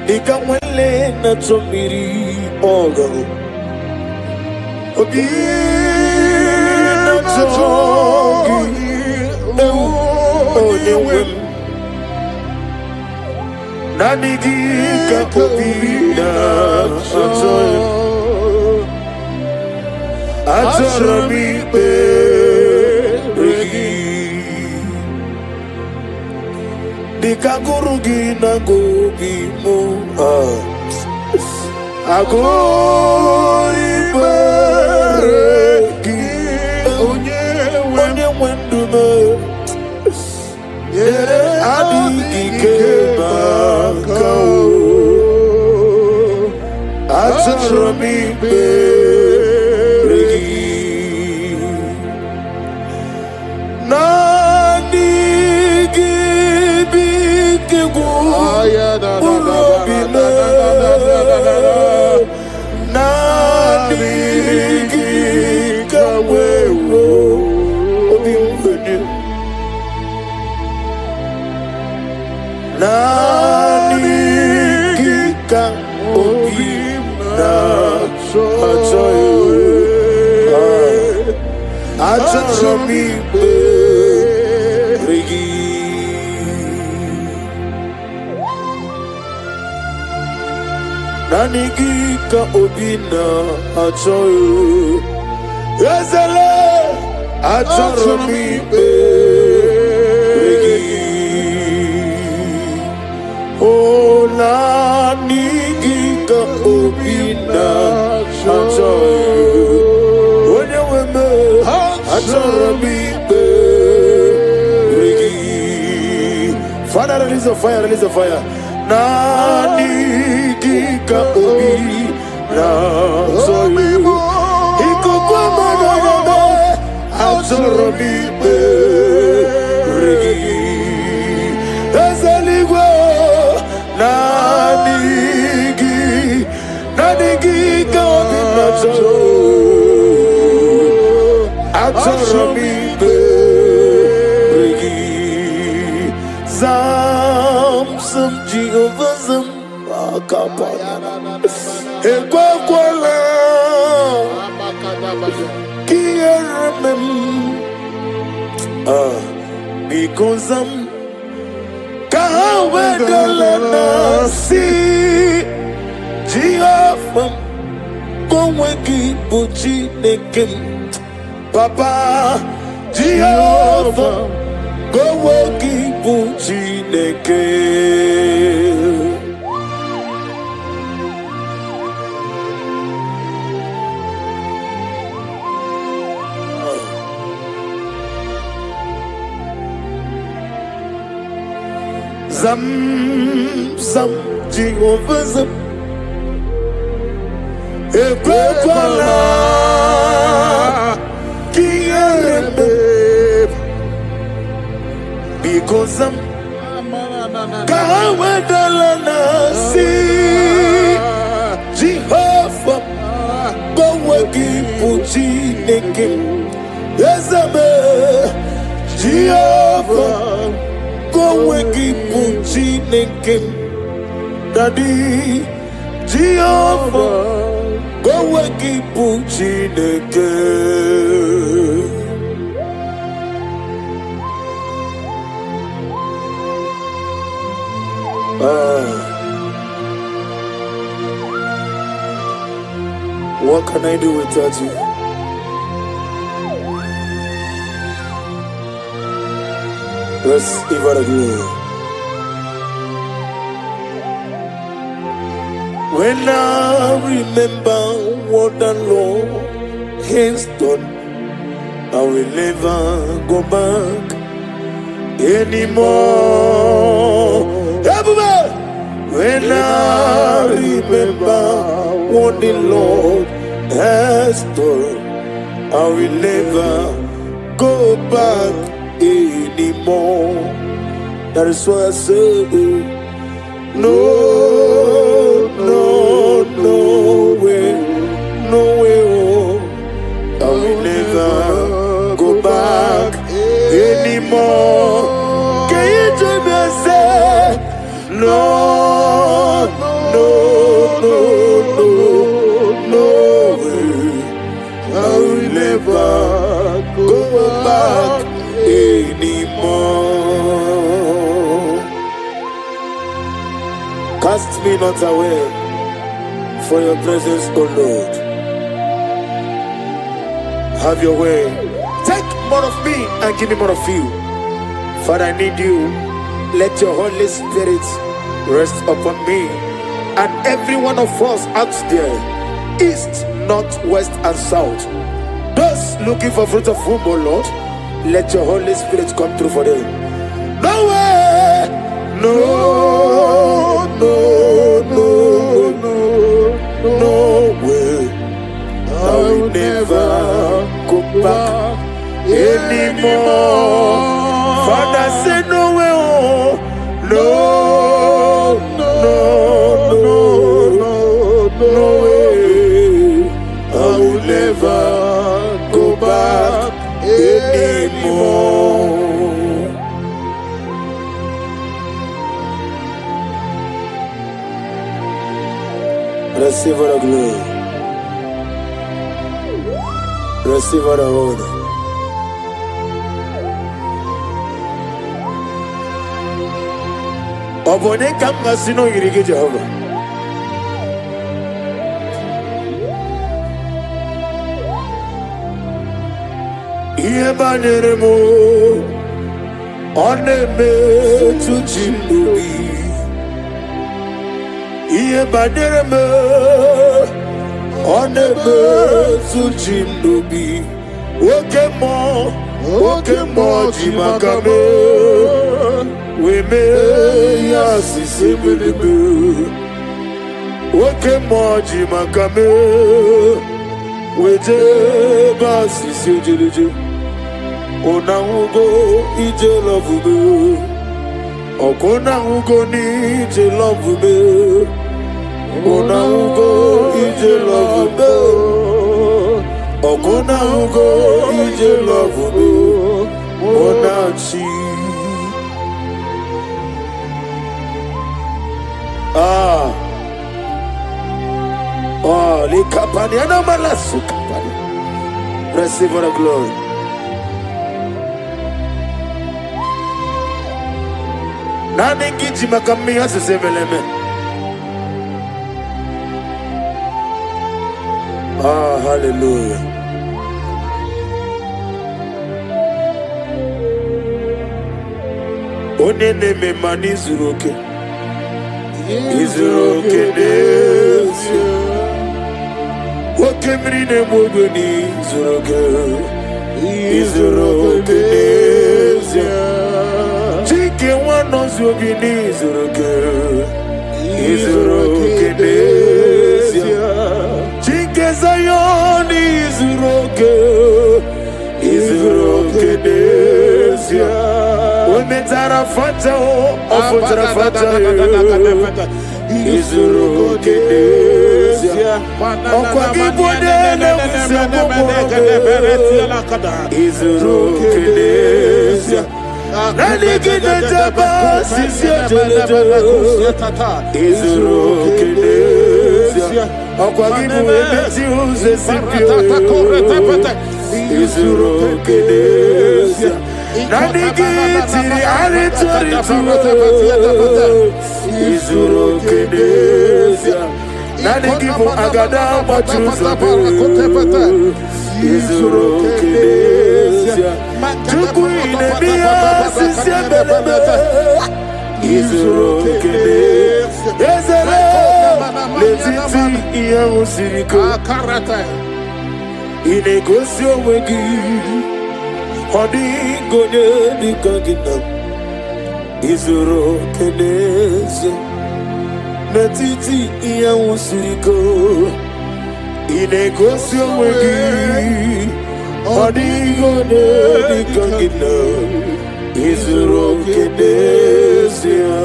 Ikamwele na chomiri ogo Obi na chongi Onyewem Nanigi kapobi na chongi Atorami berigi Dikagurugi na gogi mo Agoi berigi Onye wendume Adigi kebakao Atorami Nanigika obina achoyo Yazele achoromi beregi Oh nanigika obina achoyo Onye weme achoromi beregi Father, release the fire, release the fire Nanigika obi na soyu Ikukwama na Azorobi beregi Ezeligwe Nanigika obi na soyu Azorobi beregi Thompson Jehovah Ekwakwala Kieremem Because Kahawedalana Si Jehovah Koweki Puchi Nekim Papa Jehovah Koweki Puchi Nekim Zam Jehovah Zam Ekwekwala Kierembe Because Zam Kahawedalana Si Jehovah Koweki Puchi Nekim Ezebe Jehovah Koweki Puchi Nekim Daddy Jehovah Koweki Puchi Nekim What can I do without you? Let's give it a go. When I remember what the Lord has done, I will never go back anymore. Everybody! When I remember what the Lord has done, I will never go back anymore. That is why I say, no, no, no way, no way, oh, I will never go back anymore. Can you join me and say, no, Cast me not away for your presence, O Lord. Have your way. Take more of me and give me more of you. Father, I need you. Let your Holy Spirit rest upon me and every one of us out there, east, north, west, and south. Those looking for fruit of womb, O Lord, let your Holy Spirit come through for them. No way! No, no, no, no, no way. I will never go back anymore. Father, say no way, oh, no, no, no, no, no way. I will never go back anymore. Receive all the glory. Receive all the honor. Obone kam ngasino yirige Jehovah. Iye baneremo oneme tuchimbubi. Iye baneremo oneme tuchimbubi. Okemo jimakame. Weme yasi sebelebe. Okemo jimakame. Weje basi sejeje. Ona ugo ije love me. Okona ugo ni ije love me. Ona ugo ije love me. Okona ugo ije love me. Ona chi. Li kapani ana malasu kapani. Receive the glory. Nani ngiji makami asisemeleme. Hallelujah. Onene me mani zuroke. Izuroke desio. Okemri ne mogoni zuroke. Izuroke desio. Chike wano zubini zuroke. Izuroke desio. Chike zayoni zuroke. Izuroke desio. Ometara fata o ofotara fata Izuroke desio. Okwa gibode ne Izuroke desio. Nani gide jaba sisio jelejo Izuroke desio. Okwa gibode neti uze sipio Izuroke desio. Nani gitiri aritori Izuroke desio. Nani gifu agada machuzabe Izuroke desio. Chukwu inebia sisia belebe Izuroke desio. Ezere letiti iya usiriko Inegosi onwegi Hodi gonye dikagina Izuroke desio. Letiti iya usiriko Inegosi onwegi Hodi gonye dikagina Izuroke desio.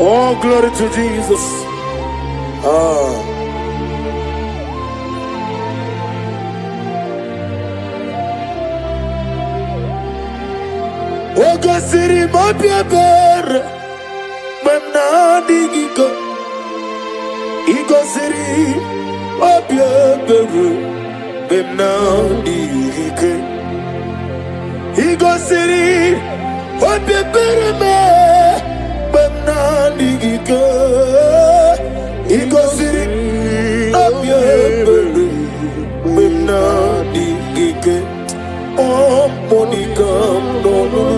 Oh, glory to Jesus. Ogo siri mabia ber Memna digiko Igo siri mabia ber Memna digike Igo siri mabia ber me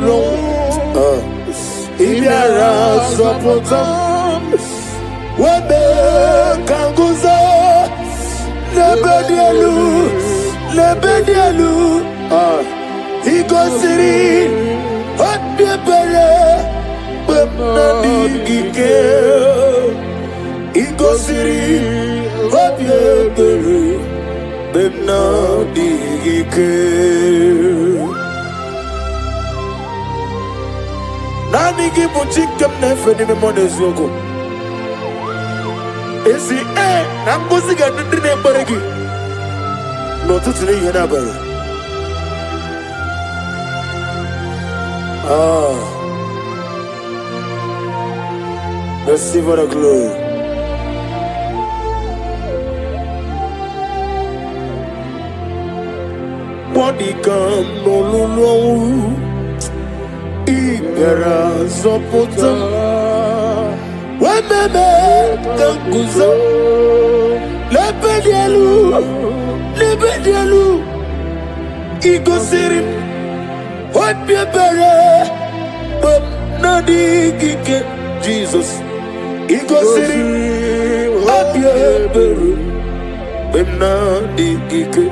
no. Ibiara sopotam. Webe kanguza. Lebedialu. Igosiri. Odebere. Bemnadigike. Igosiri. Odebere. Bemnadigike. Nani gibu chikem nefeni memonezuoko. Esi nambuzi ga ndine baregi. No tutune yana bare. Receive the glory. Body come no lulu. Ibera zopota. Wememe kanguzo. Lebedialu. Igosirim. Wabibere. But nadi gike. Jesus. Igosirim. Wabibere. But nadi gike.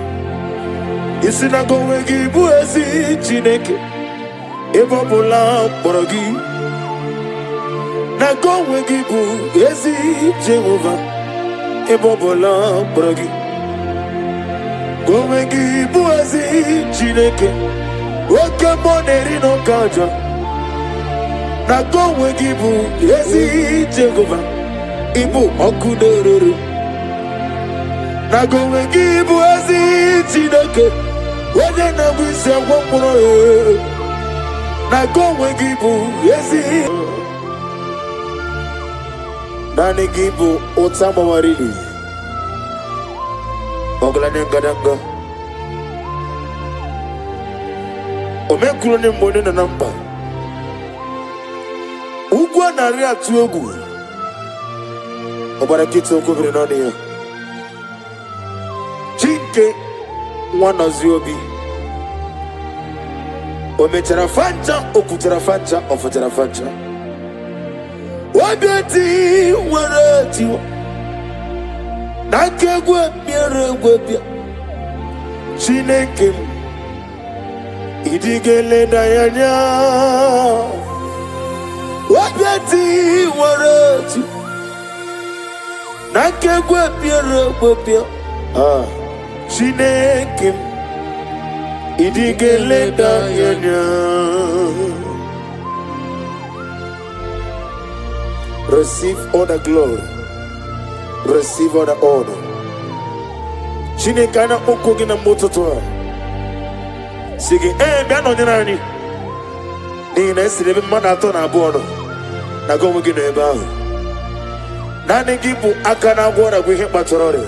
Isina gowe gibu ezi chineke. Eva bola borogi. Na gowe gibu ezi Jehovah. Eva bola borogi. Gowe gibu ezi chineke. Oke moneri no kaja. Na gowe gibu ezi Jehovah. Ibu okudororo. Na gowe gibu ezi chineke. Wede na wise wapuro. Na gowe gibu ezi. Nani gibu otama warili. Oglane ngadanga. Omekulo ni mbone na namba. Ugwa na ria tuogu. Obarakito okubiri nani ya. Chinke mwana ziobi. Omechara fancha okutara fancha ofutara fancha. Wabiati warati. Nakegwe miere bia. Chineke idigele dayanya. Wabiati warati. Nakegwe miere bia. Chineke idigele dayanya. Receive all the glory. Receive all the honor. Chineke ana okogi na mototoa. Sige bia no nyinani. Ni na esirebe mmana ato na abo no. Na gomu gi no ebe ahụ. Nani gi bụ aka na agwọ na gwe ihe kpatorore.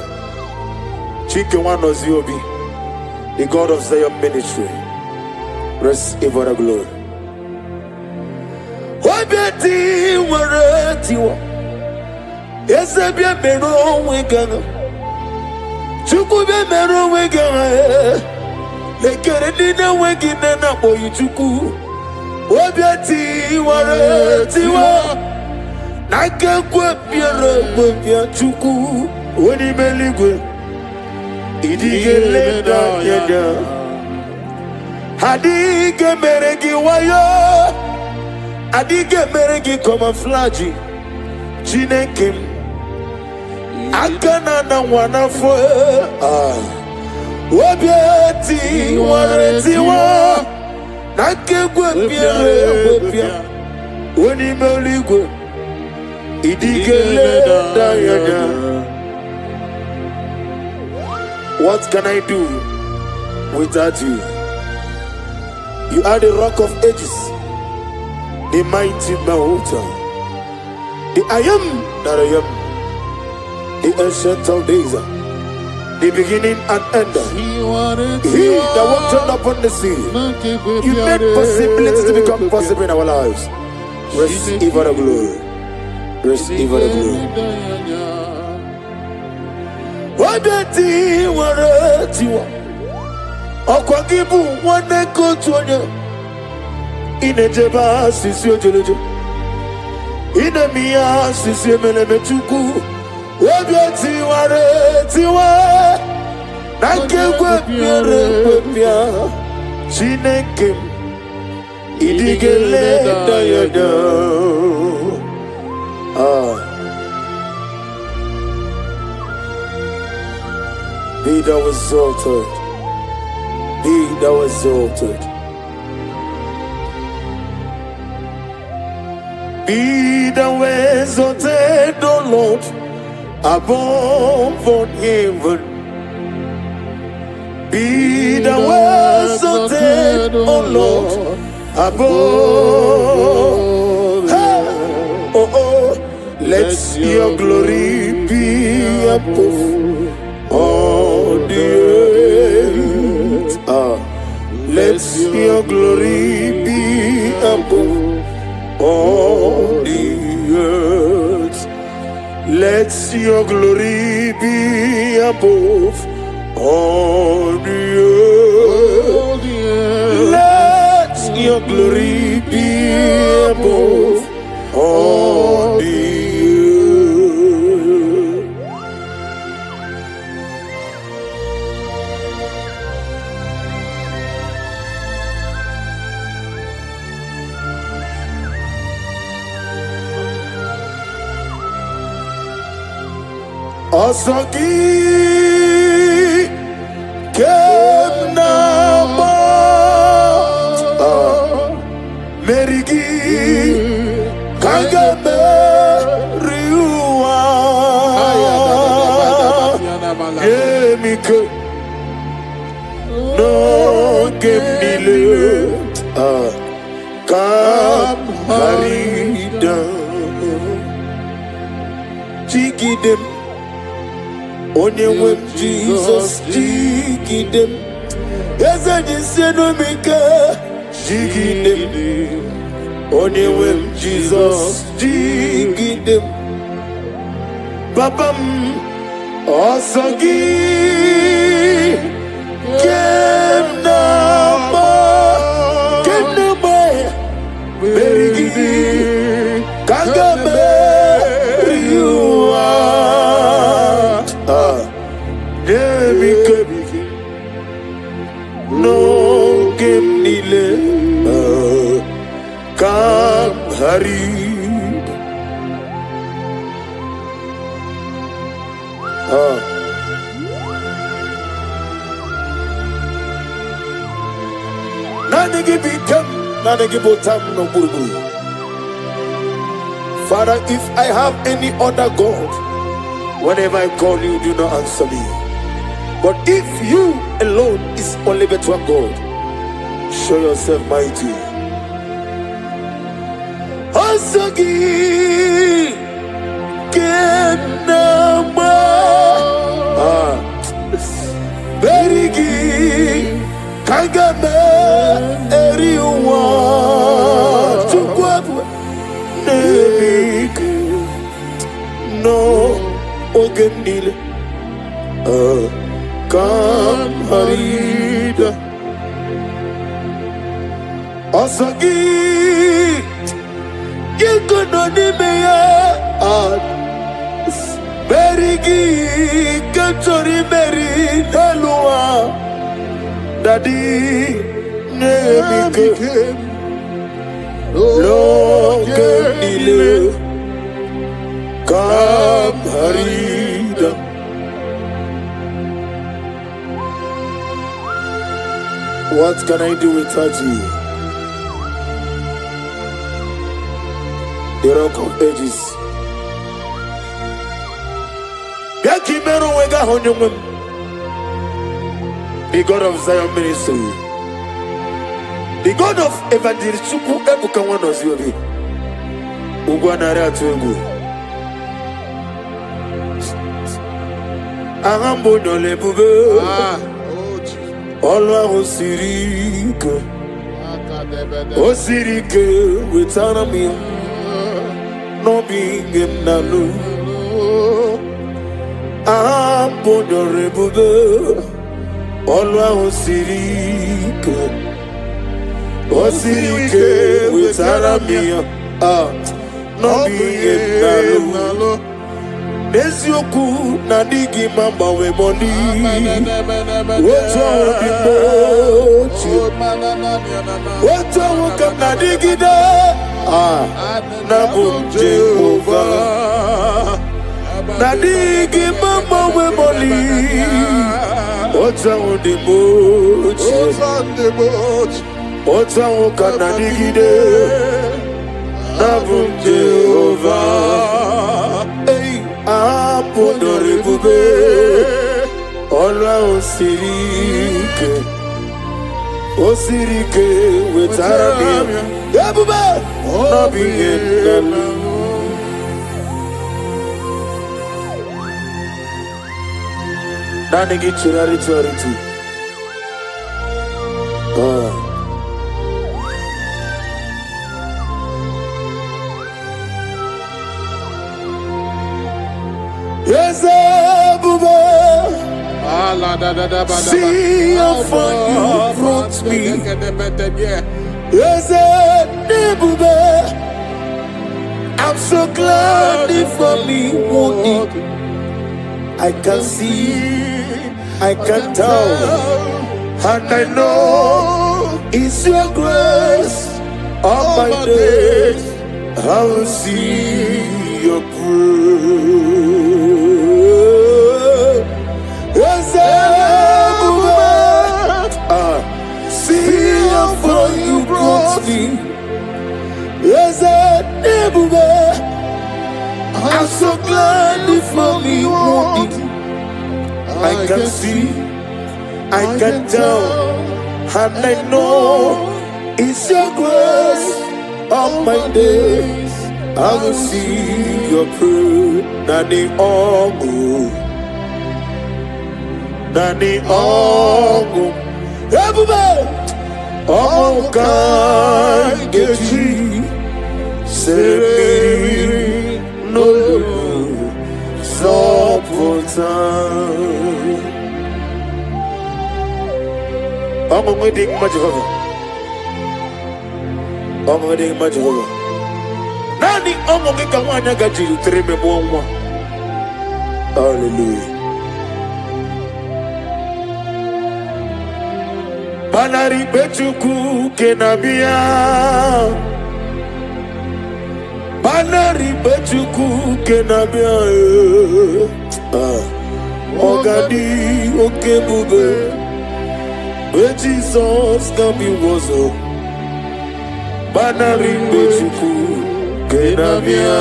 Chike nwanozi obi. The God of Zion ministry. Receive all the glory. Wabiati waratiwa. Esebia mero wegana. Chuku be mero wegana. Lekere dina wegina na boyu chuku. Wabiati waratiwa. Nakekwe bia chuku. Wani meligwe. Idigele da yeda. Hadige meregi wayo. Adige meregi kamaflaji. Chineke akana na wanafo. Wabiati waretiwa. Nakegwe bia. Wani meligwe. Idigele da yeda. What can I do without you? You are the rock of ages, the mighty mountain, the I am that I am, the ancient of days, the beginning and end. He that walked upon the sea. You made possibilities to become possible in our lives. Receive all the glory. Receive all the glory. Wabeti waratiwa. Okwagibu wane kotuonye. Inejeba sisi ojolojo. Inemia sisi melemetuku. Webiati ware tiwa. Nanke kwepia. Chineke. Idigele dayada. Be thou exalted. Be thou exalted. Be thou exalted, O Lord, above all heaven. Be thou exalted, O Lord, above. Let your glory be above all the earth. Let your glory be above all the earth. Let your glory be above all the earth. Let your glory be above all the earth. Asagi Kemnama Merigi Kagame Riua Yemike No Gemnile Kam Harida Chikidem Onye wem Jesus jigidem. Eze jisenu mike jigidem. Onye wem Jesus jigidem. Babam osagi kenama berigi kagame riua. No game nile kam harid. Nani give tam, nani give tam no buru. Father, if I have any other God, whenever I call you, do not answer me. But if you alone is only but one God, show yourself mighty. Asagi Kenama Berigi Kagame Eriwa Chukwapu Nemik No Ogendile Kam harida Asagi Yekono meya Berigi Kantori Meri Nelua Daddy Nemike Loke Nile Kam harida. What can I do without you? The Rock of Ages. The God of Zion Ministry. The God of Evangelist Chuku Ebuka Wanos Yobi. Ugwanara Tugu. Arambo no le bube. Olwa osirike witana mi no binge nalu ambodo rebube Olwa osirike Osirike wetara mia no be nalo Nezioku na digi mamba we money Woto di mochi Woto kam na digi da na bunje over na digi mamba we money Woto di mochi Woto kam na digi de na bunje over Apodore bube Olwa Osirike wetara mi Yabube Nabi yendelu Nani gichirari charity Yes, Baba. See how far you brought me. Yes, Baba. I'm so glad for me. I can see, I can tell, and I know it's your grace. All my days, I will see your praise. See how far you brought me. Yes, I'm so glad for me. I can see, I can tell, and I know it's your grace. All my days I will see your praise. Nani ongu, Nani ongu. Everybody, oh God, get you. Say no, so important. I'm waiting much over. I'm waiting much over. Nani omo ke kawanya gaji treme mwa. Hallelujah. Banari bechuku kenabia. Banari bechuku kenabia. Ogadi okebube. Be Jesus can be wozo. Banari bechuku kenabia.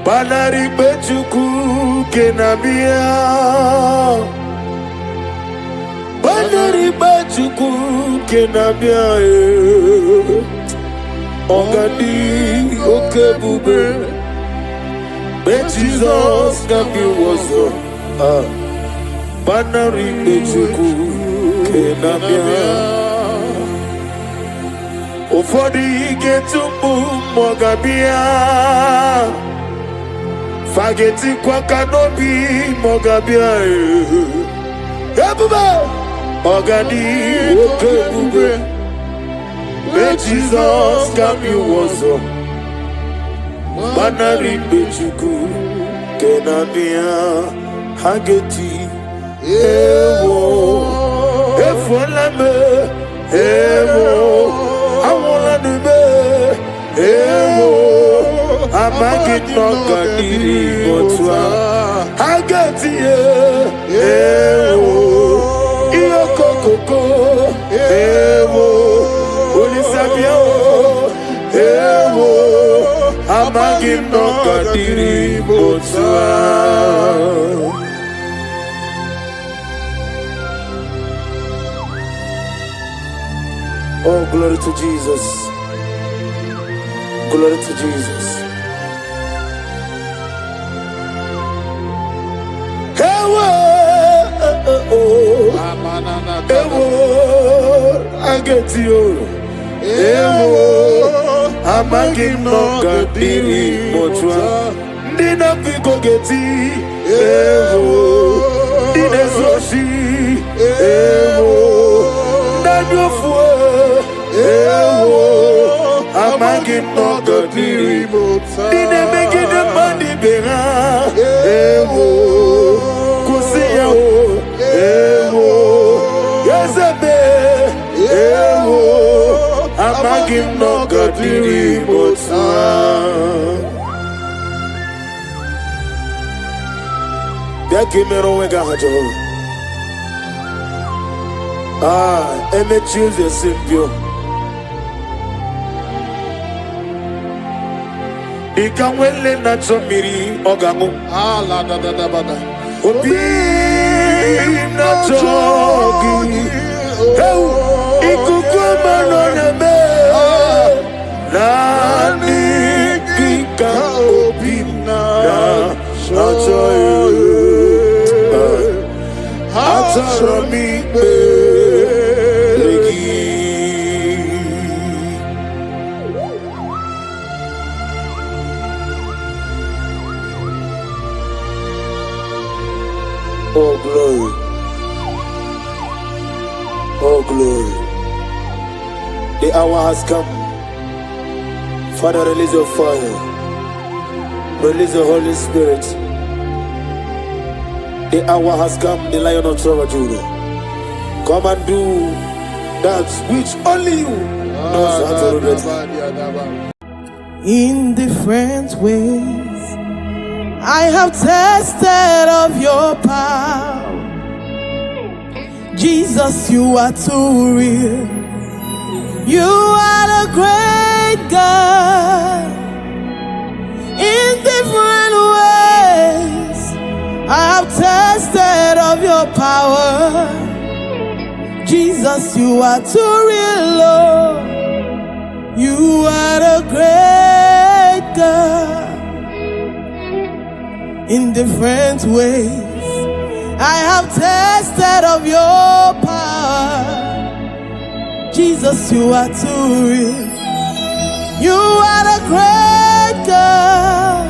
Banari bechuku kenabia. Banari bechuku kenabia. Ogadi okebube. Be Jesus can be wozo. Banari bechuku kenabia. Ufodi getumbu mogabia. Fageti kwa kanobi mogabia. Yabuba ogadi okebube. Be Jesus kami wozo. Banari bechuku kenabia. Hageti ewo efolame ewo awolanibe ewo amagitokadiri botwa Hageti ewo iyokokoko ewo olisabia ewo amagitokadiri botwa. Oh, glory to Jesus. Glory to Jesus. I get you. Amagi no kadiri mochwa. Nina piko geti. Nina zoshi. Amagi no godiri dine megi de mandi bera kusiya yazebe amagi no godiri botsa Daki mero wega hajo eme choose simple Ikamwele na chomiri ogamu ala da bada obi na chogi heu ikukuma no nebe nani kika obi na choyi atarami Oh glory, oh glory. The hour has come. Father, release your fire, release the Holy Spirit. The hour has come, the Lion of Tribe of Judah. Come and do that which only you knows how to do. In different ways I have tasted of your power. Jesus, you are too real. You are the great God. In different ways I have tasted of your power. Jesus, you are too real, Lord. You are the great God. In different ways I have tasted of your power. Jesus, you are too real. You are the great God.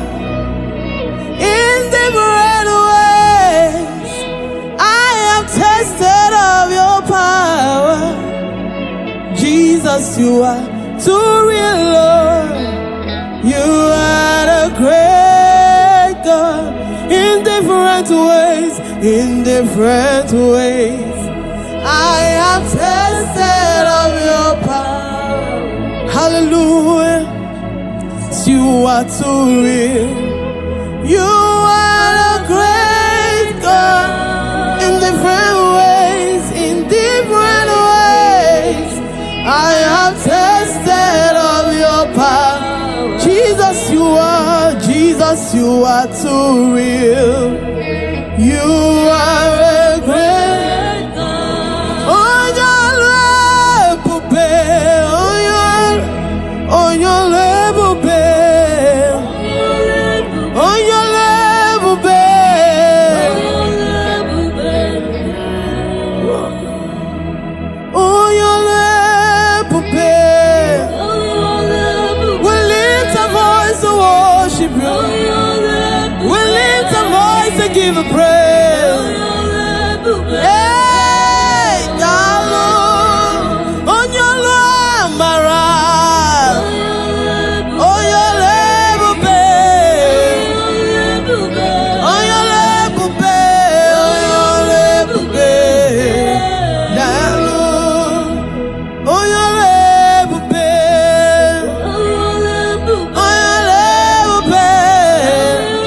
In different ways I have tasted of your power. Jesus, you are too real, Lord. You are the great God. In different ways I have tasted of your power. Hallelujah. You are too real. You are the great God. In different ways I have tasted of your power. Jesus, you are too real. You are a great God. Oh, your level, oh, your level, oh, your level, oh, your level, we lift our voice to worship you. We lift our voice to give a praise. Hey, darling, on your love, my right. On your level, babe. On your level, babe. On your level, babe. Darling, on your level, babe. On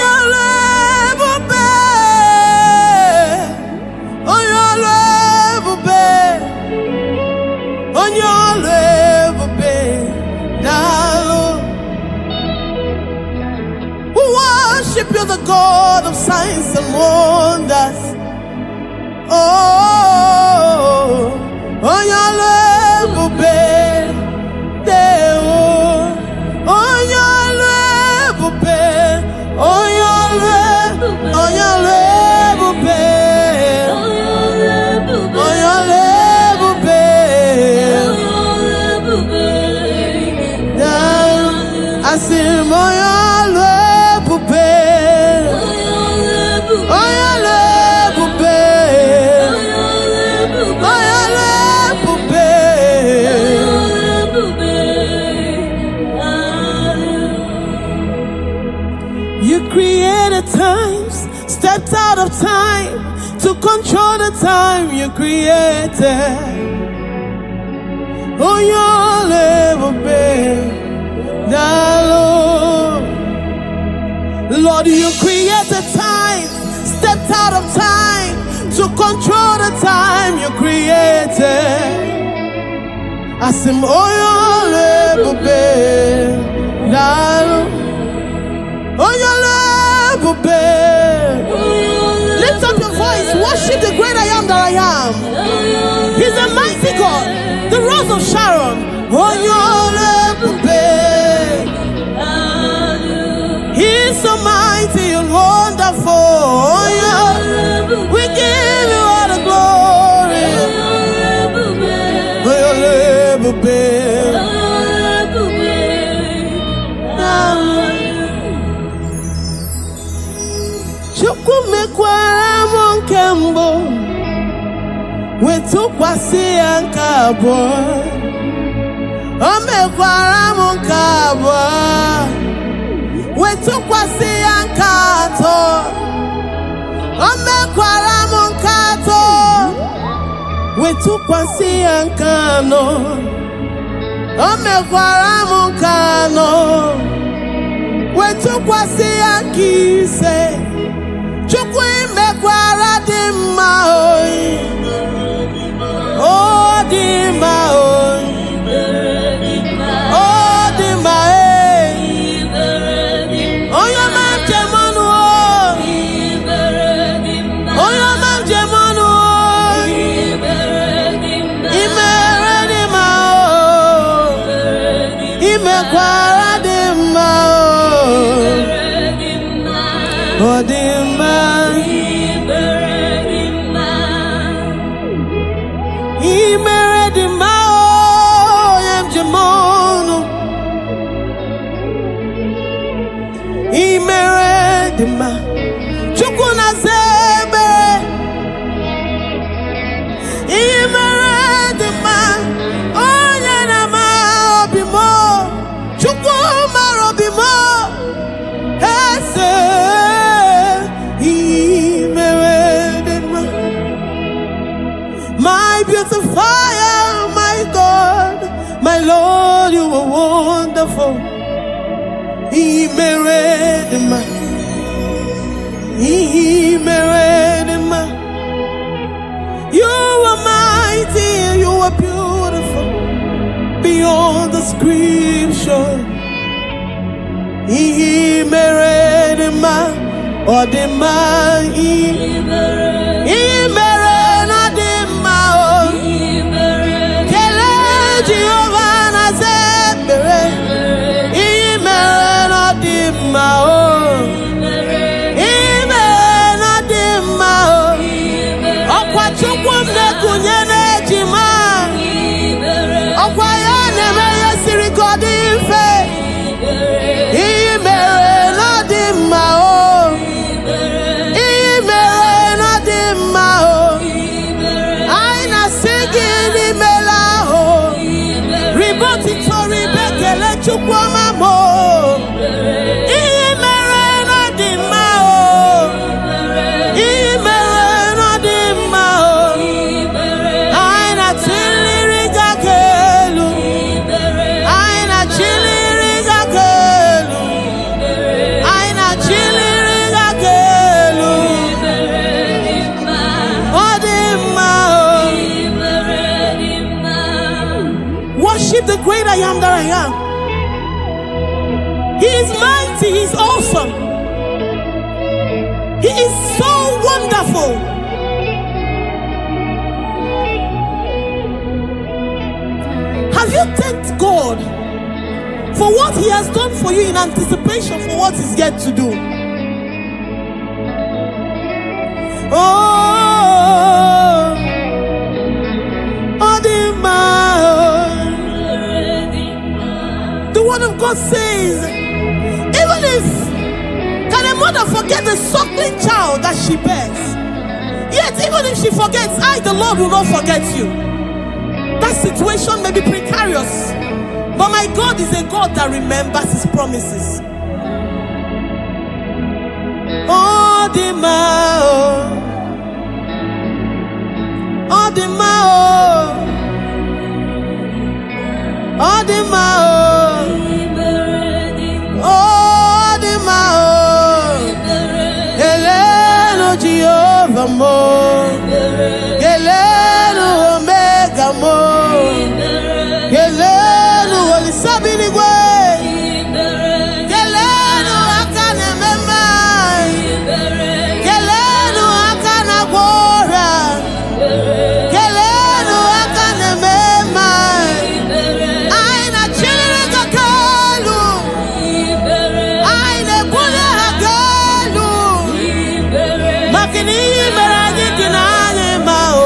your level, babe. On your God of signs and wonders. Oh, on your level, babe. On your level, babe. On your level, babe. On your level, babe. I see on your level, babe. On your level, babe. On your level, babe. You created times, stepped out of time to control the time you created. On your level, babe. Lord, you created time, stepped out of time to control the time you created. I said, oh, your level, babe. Oh, your level, babe. Lift up your voice, worship the great I am that I am. He's a mighty God, the Rose of Sharon. Oh, your level, babe. He's so mighty and wonderful. Oh, yeah. We give you all the glory. Oh, your level, babe. Chukwumekwara monkembo wetukwasi ankabo. Omekwara monkabo wetukwasi ankato. Omekwara monkato wetukwasi ankano. Omekwara monkano wetukwasi ankise. Chukwumekwara dimma oi. Oh dimma oi. Oh dimma eh. Oh your man jemanu oh. Oh your man jemanu oh. Imere dimma oh. Imekwara dimma oh. Oh dimma. Chukuna zebe imeredima onye na ma obimo Chukuma robimo ese imeredima. My beautifier, my God, my Lord, you are wonderful. Imeredima. You are mighty, you are beautiful beyond description. Worship the great I am that I am. He is mighty, he is awesome. what he has done for you in anticipation for what he's yet to do. The word of God says, even if can a mother forget the suckling child that she bears, yet even if she forgets, I, the Lord, will not forget you. That situation may be precarious, but my God is a God that remembers his promises. Oh, the mao. Oh, the mao. Oh, the mao. Oh, the mao. Hello, Jehovah mo. Hello, Omega mo. Hello, Holy Sabini way. Hello, Akana Mema. Hello, Akana Gora. Hello, Akana Mema. Aina Chiriga Kalu. Aina Bula Hagalu. Makini Meragi Kinane Mao.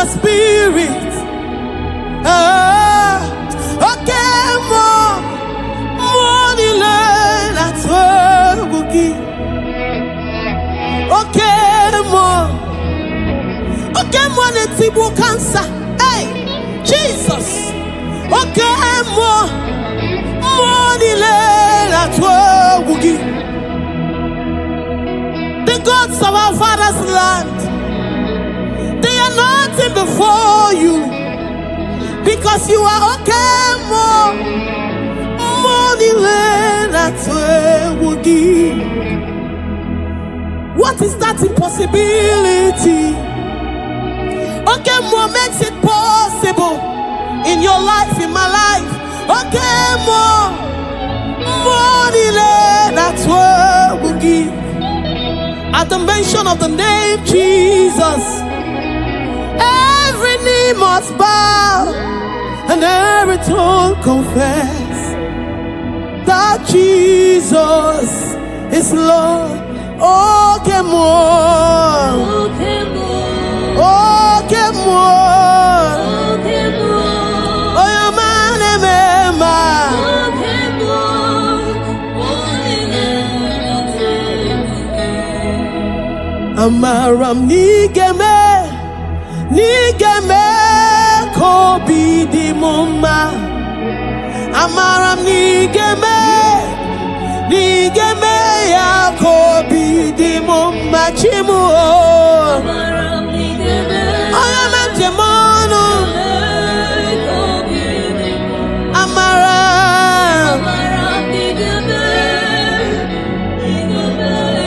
Spirit, okay, more that's what we'll give. Okay, more let's see more cancer. Hey, Jesus, okay, more that's what we'll give. The gods of our father's land, they are nothing before you, because you are okay, more that's where we'll give. What is that impossibility? Okay, more makes it possible in your life, in my life. Okay, more that's where we'll give. At the mention of the name Jesus, every knee must bow and every tongue confess that Jesus is Lord. Oh, come on. Oh, come on. Oh, come on. Oh, come on. Oh, your man, remember. Oh, come on. Amaram nigeme kobi di mumma. Amaram nigeme ya kobi di mumma chimu. Amaram nigeme Amaram jemono Amaram nigeme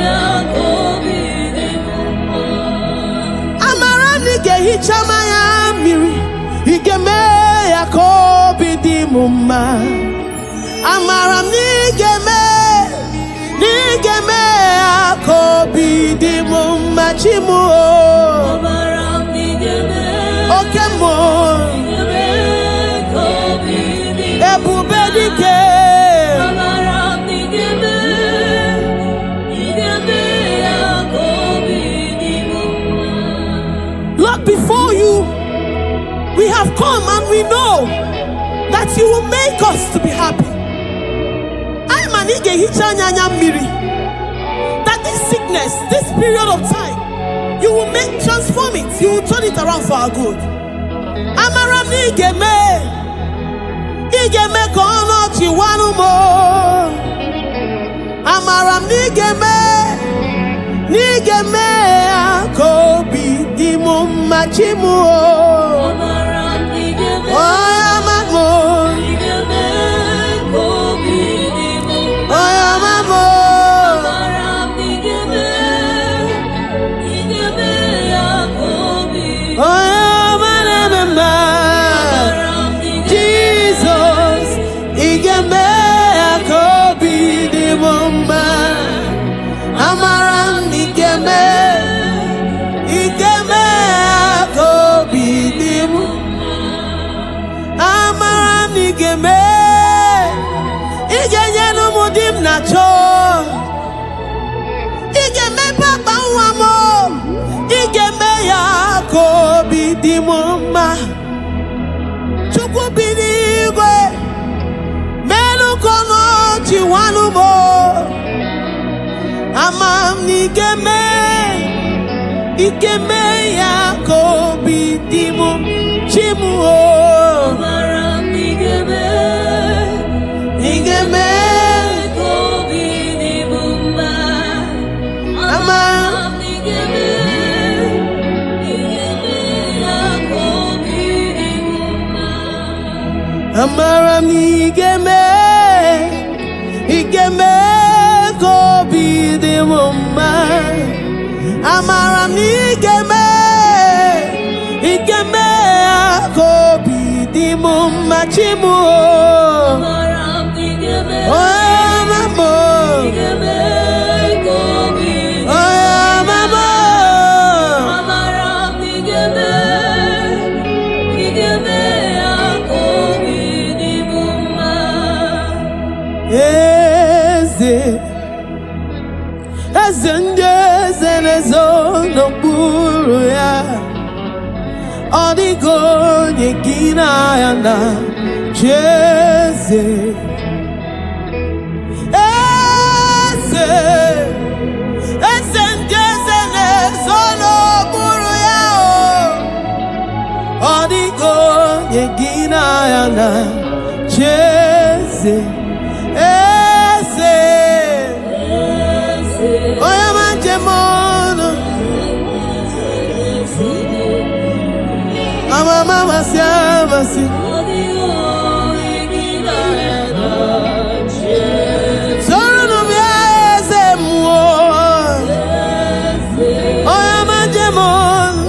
ya kobi di mumma. Amaram nige hichama ya miri igeme ya kobi di mumma. Amaram nigeme akobi di mumma chimu. Amaram nigeme okemo kobi di ebube dike. Amaram nigeme akobi di mumma. Lord, before you we have come and we know that you will make us to be happy. That this sickness, this period of time, you will transform it, you will turn it around for our good. Amaram nigeme kono chiwanu mo. Amaram nigeme akobi di mumma chimu. Amaram nigeme di mumma chukwu binigwe menu kono chiwanu mo. Amam nigeme ya kobi di mum chimu. Amaram nigeme kobi di mumma. Amam nigeme Amaram nigeme kobi di mumma. Amaram nigeme kobi di mumma chimu. Amaram nigeme kobi. Amaram nigeme eze nezo n'okpuru ya, ọ dịghị onye gị na ya na eze ndị eze nezo n'okpuru ya, ọ dịghị onye gị na ya na eze. Oya manjemono mama siamasi solo mieze muo. Oya manjemono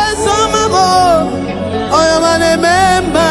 eso mamo. Oya manememba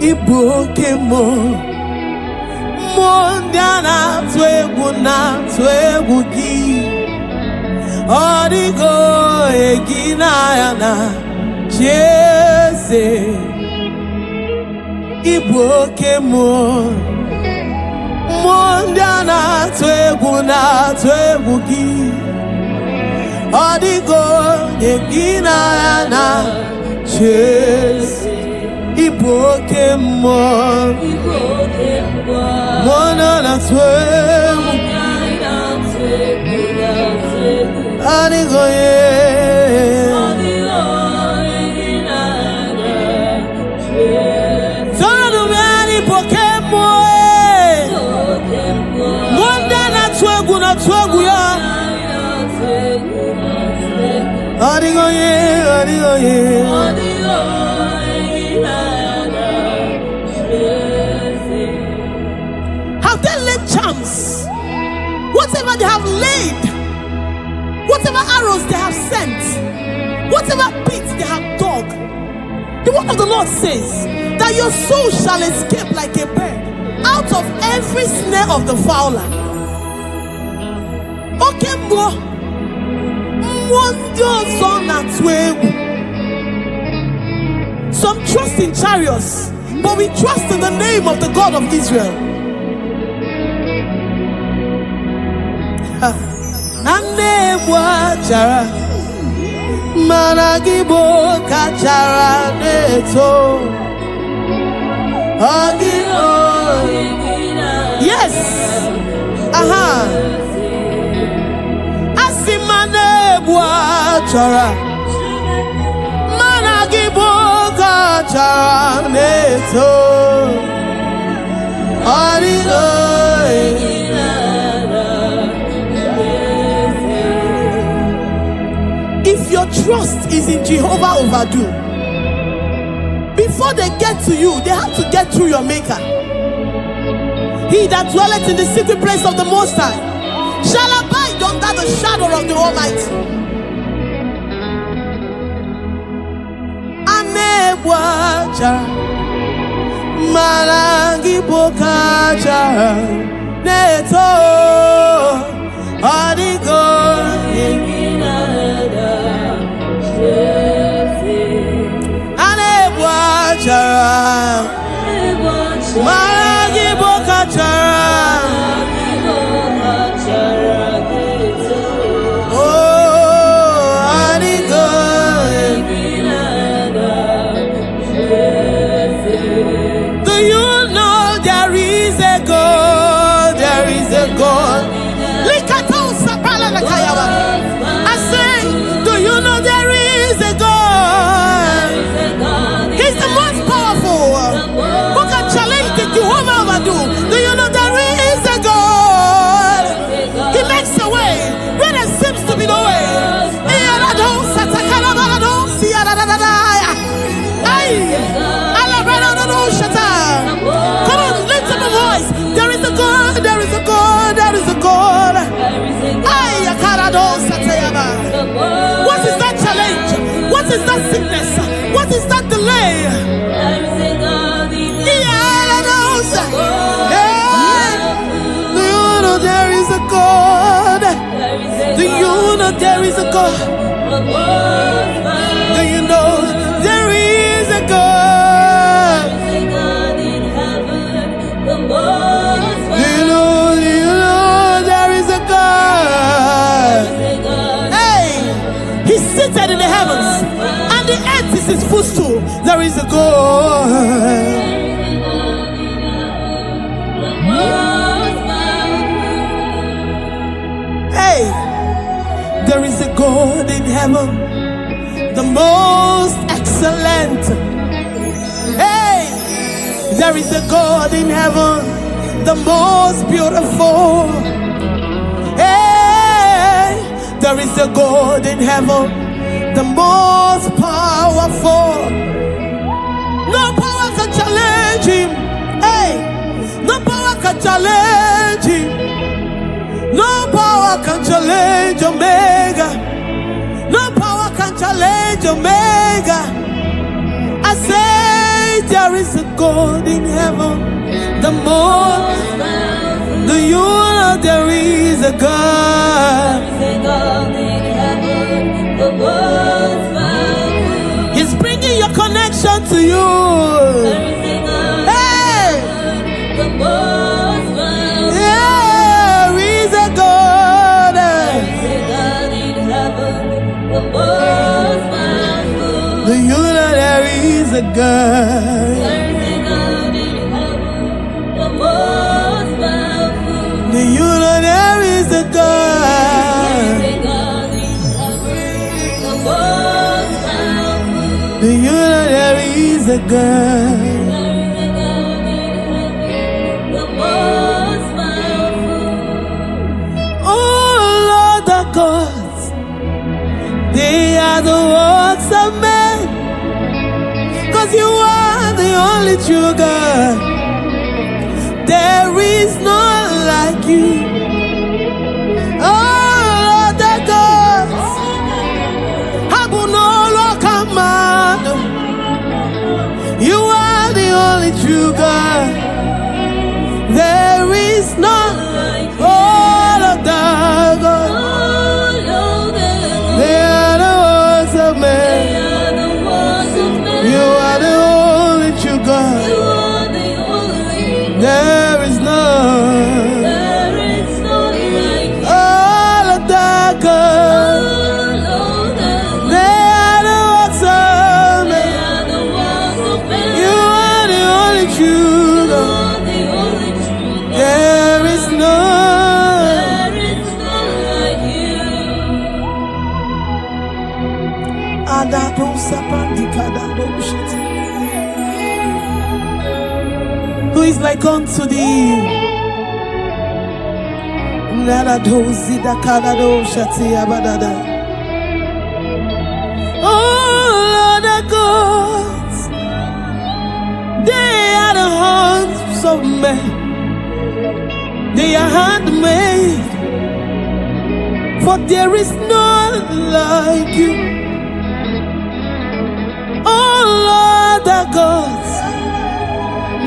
Ibu oke mmụọ ndị a na-atụ egwu na-atụ egwu gị, ọ dịgo egi n'anya na Jeze. Ịbụ oke mmụọ, mmụọ ndị a na-atụ egwu gị, ọ dịgo egi n'anya na Jeze. Ịbụ oke mmụọ, mmụọ na-atụ egwu, adịgo ye. Sọnụ m ya n'ịbụ oke mmụọ, mmụọ ndị a na-atụ egwu ya, adịgo ye, adịgo ye. Have they laid charms? Whatever they have laid, whatever arrows they have sent, whatever pits they have dug, the word of the Lord says that your soul shall escape like a bird out of every snare of the fowler. Okay, some trust in chariots, but we trust in the name of the God of Israel. Yes. Chara Managibo Chara Neto If your trust is in Jehovah overdo, before they get to you, they have to get through your maker. He that dwelleth in the secret place of the Most High shall abide under the shadow of the Almighty. Malangi bokaja neto adigo anebwaja malangi bokaja I say, do you know there is a God? He's the most powerful. Who can challenge the Jehovah overdo? Do you know there is a God? He makes a way where there seems to be no way. Come on, lift up a voice. There is a God, there is a God, there is a God. What is that challenge? What is that sickness? What is that delay? Do you know there is a God? Do you know there is a God? Do you know there is a God? Do you know there is a God? He's seated in the heavens, and the earth is his footstool. There is a God. Hey, there is a God in heaven, the most excellent. Hey, there is a God in heaven, the most beautiful. There is a God in heaven, the most powerful. No power can challenge him. Hey, no power can challenge him. No power can challenge Omega. No power can challenge Omega. I say there is a God in heaven, the most. Do you know know there is a God. He's bringing your connection to you. Hey! There is a God. Do you know there is a God? Do you know there is a God? Do you know there is a God? Oh Lord, the gods, they are the works of men. 'Cause you are the only true God. There is none like you. Oh Lord, the gods, Habunolo Kamado, you are the only true God. There is none. All of the gods, they are the works of men. You are the only true God. There is none. All of the gods, they are the works of men. You are the only true God. There is none. Who is like unto thee? Oh, the gods, they are the hands of men. They are handmade, for there is none like you. Oh Lord, the gods,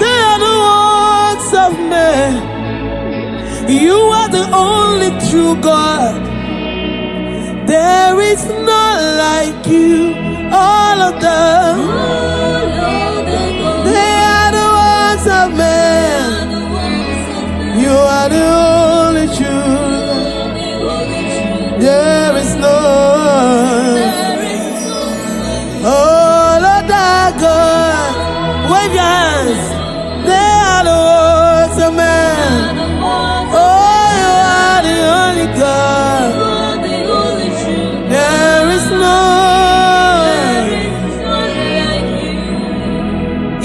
they are the works of men. You are the only true God. There is none like you. All of them, they are the works of men. You are the only true God. There is none. All of that God, wave your hands. They are the works of men. Oh, you are the only God. There is none.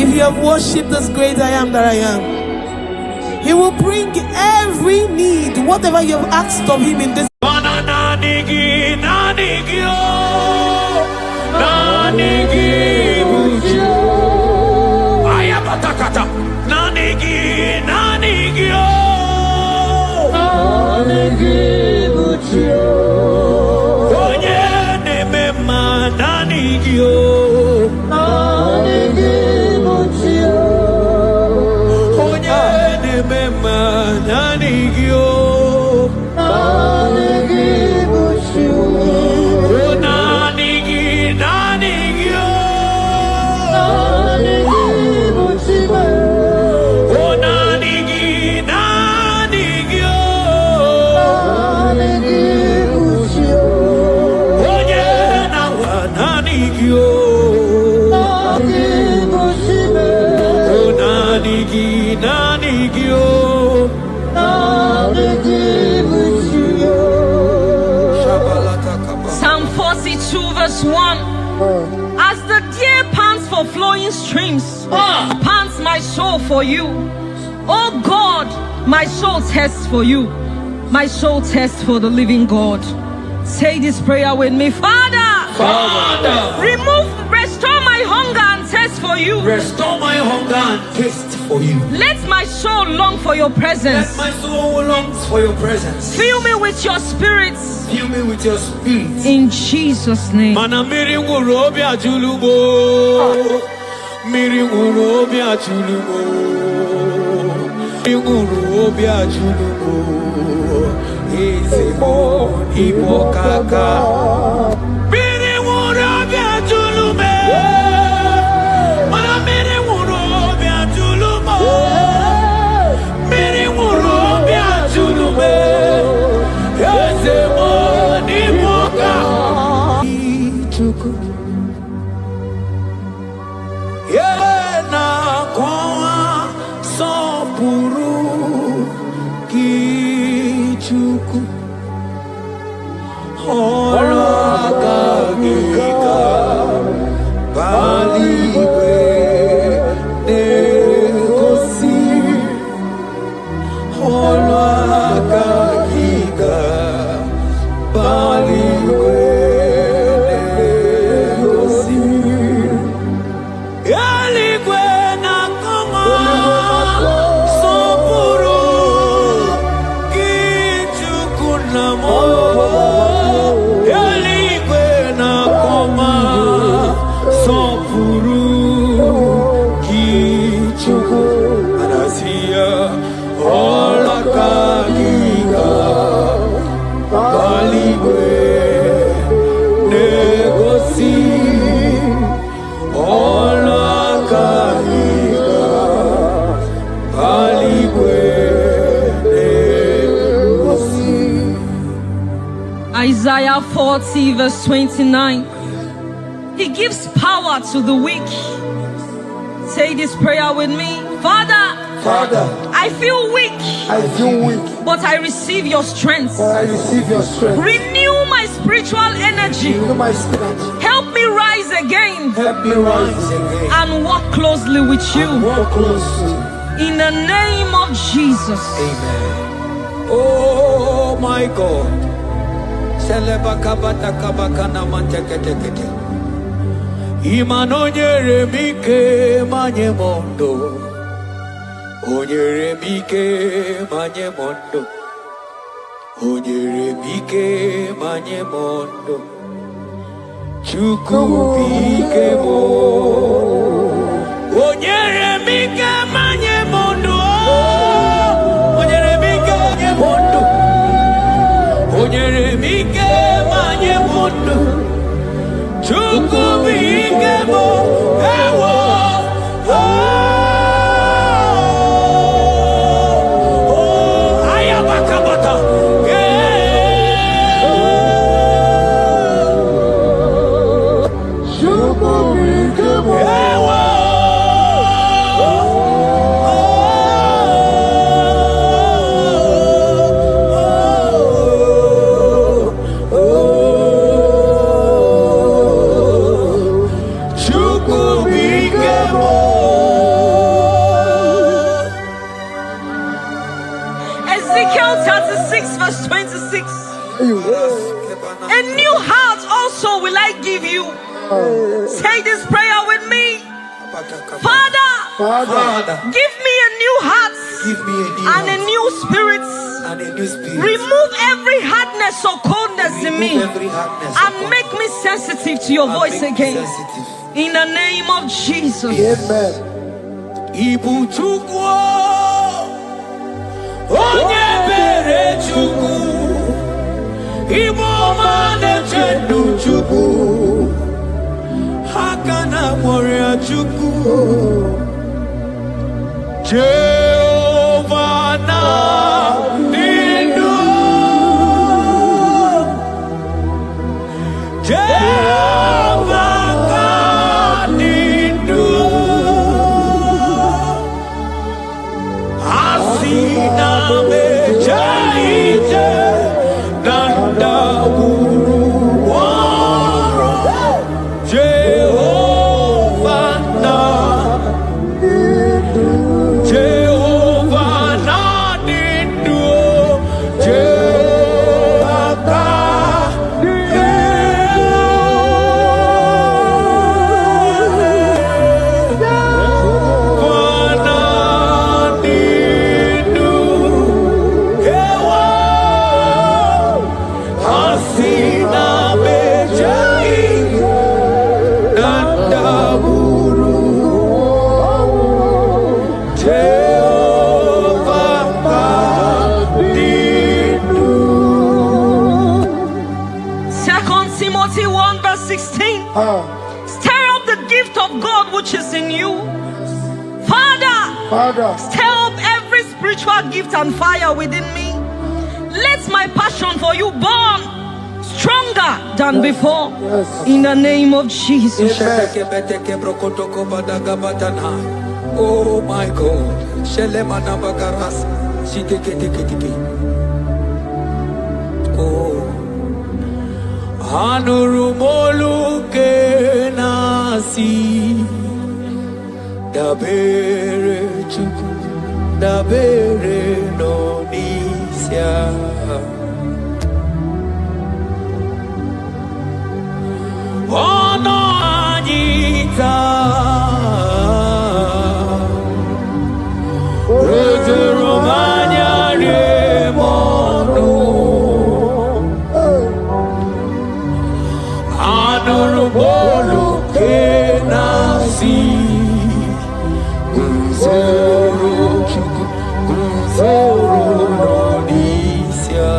If you have worshipped this great I am that I am, He will bring every need, whatever you have asked of Him in this. Psalm 42 verse 1. As the deer pants for flowing streams, pants my soul for you. Oh God, my soul thirsts for you. My soul thirsts for the living God. Say this prayer with me. Father, restore my hunger and thirst for you. Restore my hunger and taste for you. Let my soul long for your presence. Let my soul long for your presence. Fill me with your spirit. Fill me with your spirit. In Jesus' name. Ezemo ibokaka. Miri wuro biatulume. Mana miri wuro biatulumo. Miri wuro biatulume. Ezemo ibokaka. Ichuku. Yena kwa sopuru kichuku olakagika baligwe negosi olakagika baligwe Isaiah 40 verse 29. He gives power to the weak. Say this prayer with me. Father, I feel weak. But I receive your strength. Renew my spiritual energy. Help me rise again. And walk closely with you. In the name of Jesus. Amen. Oh my God. Imanonyere mike manye mondo. Onyere mike manye mondo. Onyere mike manye mondo. Chuku mike mo. Onyere mike manye mondo. Onyere mike manye mondo. Onyere mike manye mondo. Chuku mike mo. Ewo. Ayabakabata. Chuku mike mo. Ewo. Ezekiel 36 verse 26. A new heart also will I give you. Say this prayer with me. Father, give me a new heart and a new spirit. Remove every hardness or coldness in me and make me sensitive to your voice again. In the name of Jesus. Amen. Onye bere Chukwu, Igbo mane chendu Chukwu, Hakana moria Chukwu, Jehovah na nindu, Jehovah na nindu, Asina mejaite nanda guru waro Jehovah na the gift of God which is in you. Father, stir up every spiritual gift and fire within me. Let my passion for you burn stronger than before. In the name of Jesus. Oh my God. Oh, Hanurumolu kenasi dabere chuku dabere no nisya ono anita Romania remono Anurumolu kenasi Zoro chuku Zoro no nisya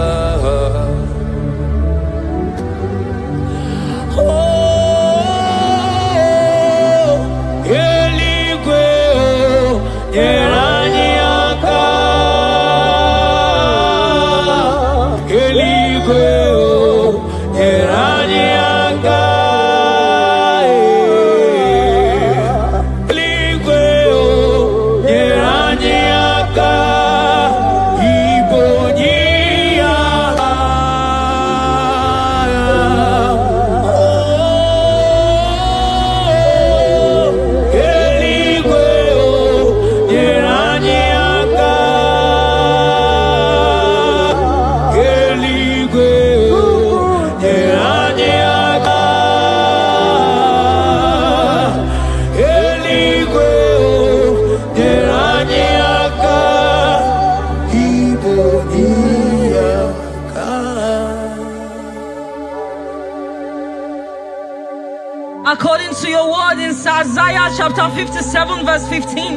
According to your word in Isaiah chapter 57 verse 15.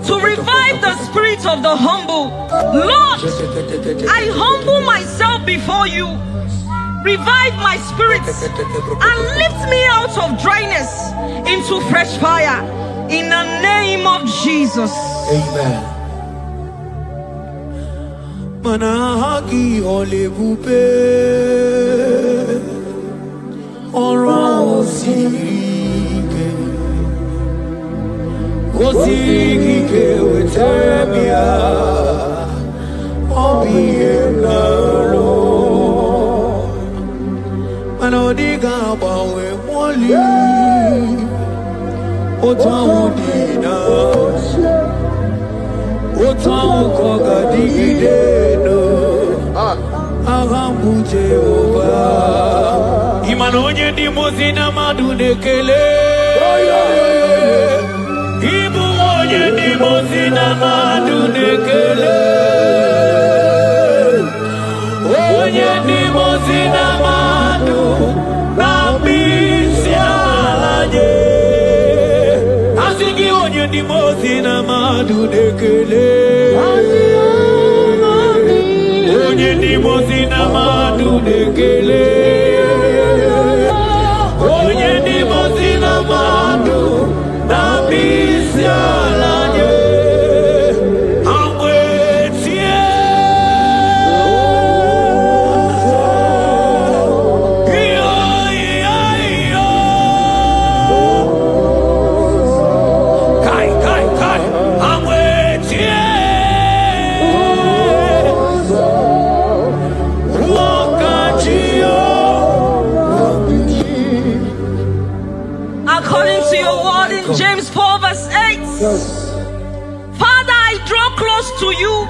To revive the spirit of the humble. Lord, I humble myself before you. Revive my spirit and lift me out of dryness into fresh fire. In the name of Jesus. Amen. Manahagi olebupe Oro osirike Osirike wetemia Obienalo Manodiga bawe mwali Otawudina Otawukoga digideno Agambu Jehovah Imanonye di mozina madunekele Ibu onye di mozina madunekele Onye di mozina madu Nambisia laje Asigi onye di mozina madunekele Onye di mozina madunekele James 4 verse 8. Father, I draw close to you.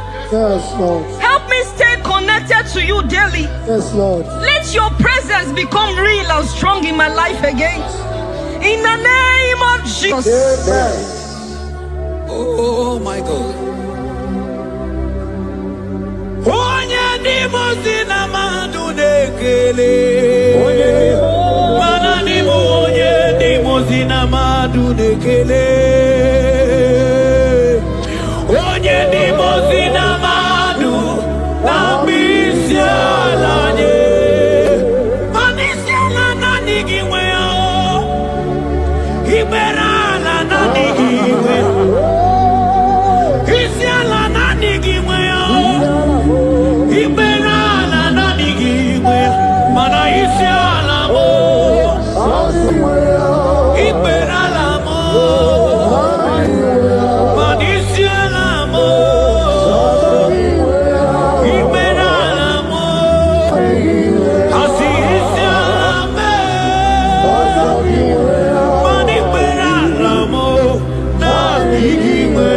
Help me stay connected to you daily. Let your presence become real and strong in my life again. In the name of Jesus. Oh my God. Zina madu nekele Onye di mozina madu Nambisia lanye Manisia lana nigi weo Iberala nanigimwe. Isiala nanigimwe. Iberala nanigimwe. Mana isiala mo. Iberala mo. Mana isiala mo. Iberala mo. Asi isiala me. Mana iberala mo. Nanigimwe.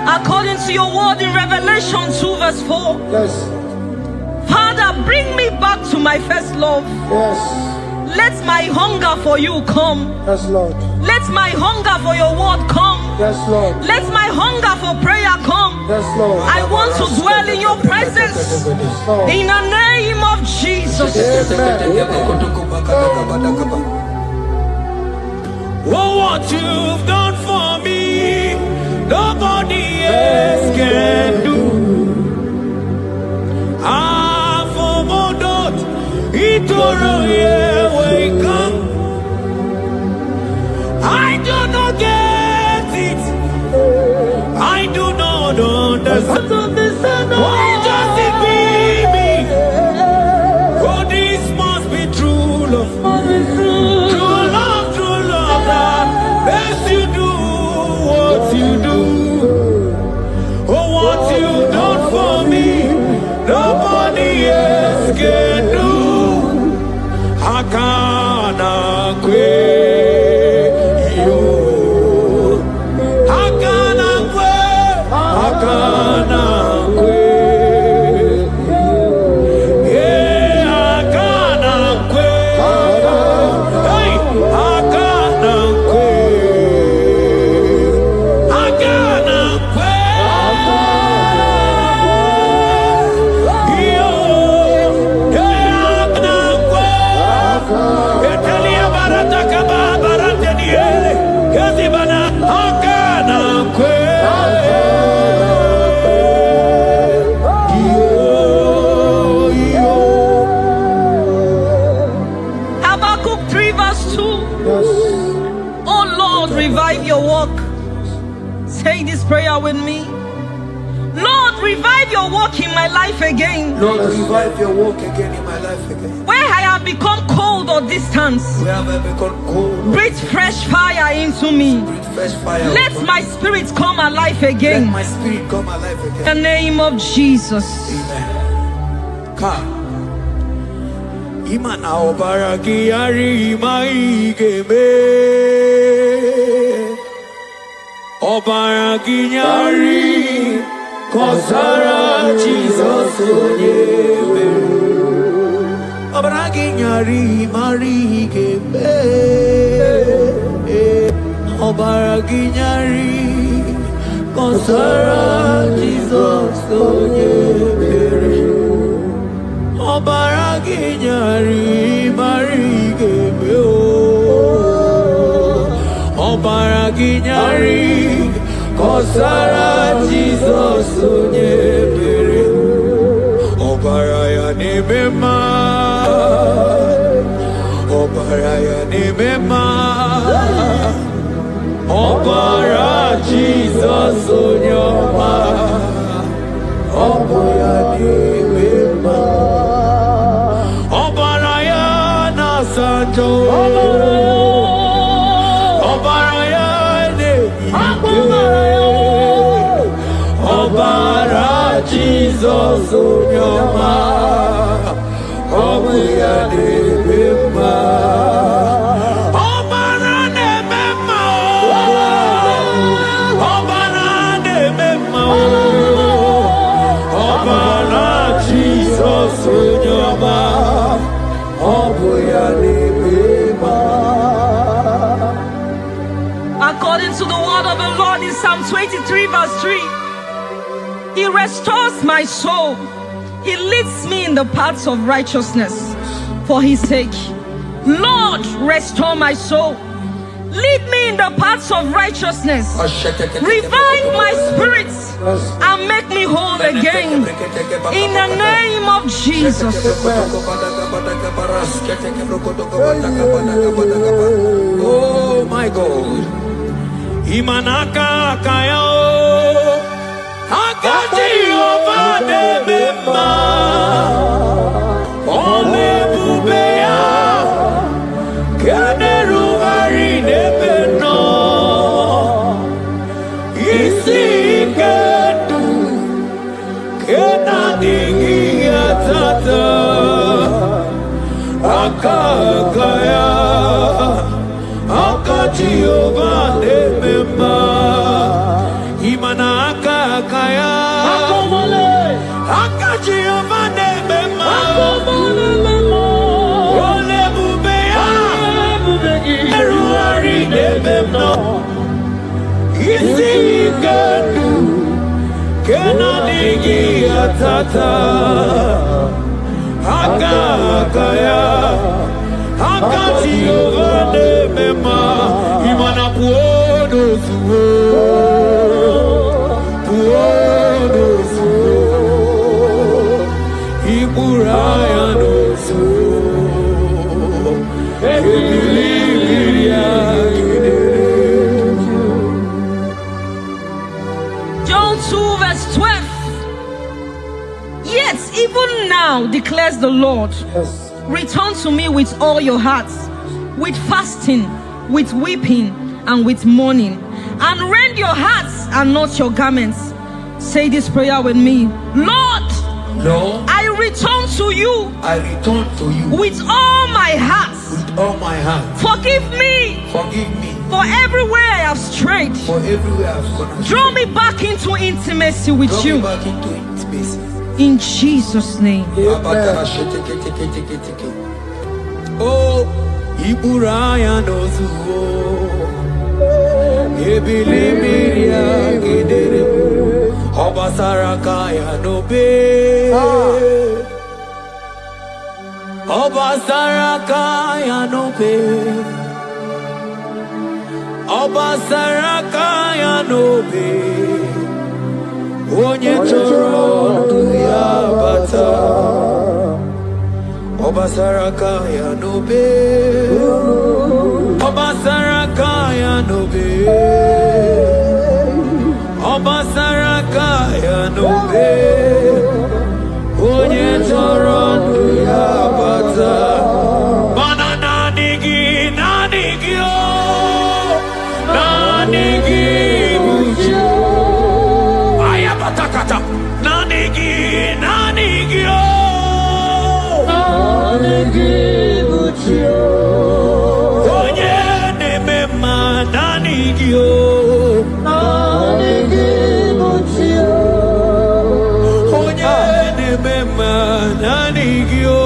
According to your word in Revelation 2 verse 4. Yes. Father, bring me back to my first love. Yes. Let my hunger for you come. Yes, Lord. Let my hunger for your word come. Yes, Lord. Let my hunger for prayer come. Yes, Lord. I want to dwell in your presence. Lord. In the name of Jesus. Oh, what you've done for me, nobody else can do. Ah, for Modot, Itoro, yeah, wake up. I do not get it. I do not understand. Why does it be me? Oh, this must be true love. True love, that makes you do what you do. Oh, what you've done for me, nobody else can do. Hakana kwe yo. Hakana kwe. Hakana kwe. Yeah, hakana kwe. Hey, hakana kwe. Hakana kwe. Yo, yeah, hakana kwe. Italia barata kaba barata diele. Kazi bana hakana kwe. Yo. Habakkuk 3 verse 2. Oh Lord, revive your work. Say this prayer with me. Lord, revive your work in my life again. Lord, revive your work again in my life again. Where I have become cold or distant, Where have I become cold? breathe fresh fire into me. Breathe fresh fire. Let my spirit come alive Let again. my spirit come alive In again. the name of Jesus. Amen. Come. Imana obaraki yari maigeme. Obaraki yari kosara Jesus onyebe. Obaraki yari marigeme. Obaraki yari kosara Jesus onyebe. Obaraki yari marigeme. Obaraki yari kosara Jesus onyebere. Obaraya nemema. Obaraya nemema. Obara Jesus onyoma. Obaraya nemema. Obaraya na sanjo. Obaraya ne. Obara Jesus onyoma. Obuya nemema. Obara nemema. Obara nemema. Obara Jesus onyoma. Obuya nemema. According to the word of the Lord in Psalm 23 verse 3, He restores my soul. He leads me in the paths of righteousness for His sake. Lord, restore my soul. Lead me in the paths of righteousness. Revive my spirit and make me whole again. In the name of Jesus. Oh my God. Imanaka kayao. Akaji ovade bema. Ole bubea. Kaneru harine beno. Isi kedu. Kenadigi atata. Akakaya. Akaji ovade bema. Imanaka kaya. Akaji ovade bema. Ole bubea. Eru harine beno. Isi kedu. Kenadigi atata. Akakaya. Akati ovade mema. Imana puodo suo. Puodo suo. Iburaya no suo. Ebilibiria kidereju. John 2 verse 12. Yet even now declares the Lord, return to me with all your hearts, with fasting, with weeping, and with mourning, and rend your hearts and not your garments. Say this prayer with me. Lord, Lord, I return to you I return to you with all my heart. with all my heart. Forgive me Forgive me for everywhere I have strayed. for everywhere I've gone astray. Draw me back into intimacy with Draw me you. back into intimacy. In Jesus' name. Oh, Iburaya nozuo. Ebilibiria gidere. Obasaraka ya nobe. Obasaraka ya nobe. Obasaraka ya nobe. Onye choro ya bata. Obasaraka ya nobe. Obasaraka ya nobe. Obasaraka ya nobe. Onye choro ya bata. Mana nanigi nanigi o. Nanigi bujo. Ayabatakata. Nanigi nanigi o. Onye nemema nanigio. Onye nemema nanigio.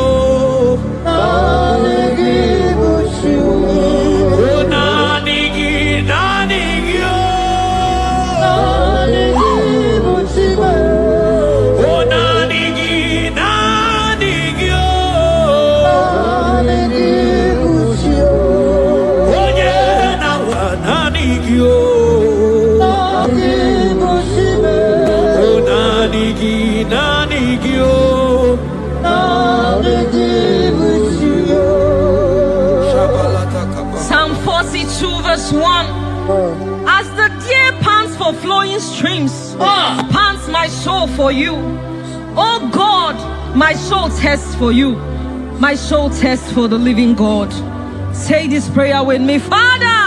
Nanigi nanigio. Nanigi nanigio. Onye nawa nanigio. Nanigi nanigio. Psalm 42 verse 1. As the deer pants for flowing streams, pants my soul for you. Oh God, my soul thirsts for you. My soul thirsts for the living God. Say this prayer with me. Father,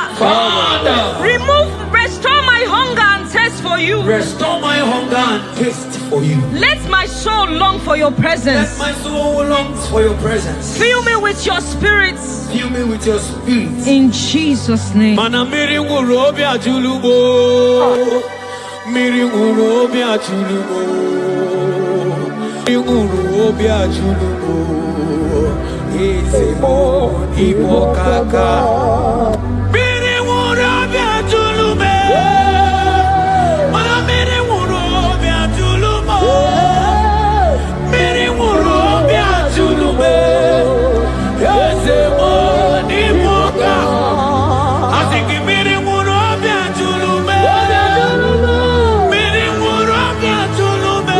restore my hunger and thirst for you. Restore my hunger and taste for you. Let my soul long for your Let presence. my soul longs for your presence. Fill me with your spirit. Fill me with your spirit. In Jesus' name. Mana miri ngurobi ajulubo. Miri ngurobi ajulubo. Miri ngurobi ajulubo. Izemo ibo kaka. Miri ngurobi ajulubo. Mana miri ngurobi ajulubo. Miri ngurobi ajulubo. Izemo ibo kaka. Asiki miri ngurobi ajulubo. Miri ngurobi ajulubo.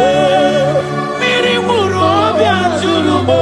Miri ngurobi ajulubo.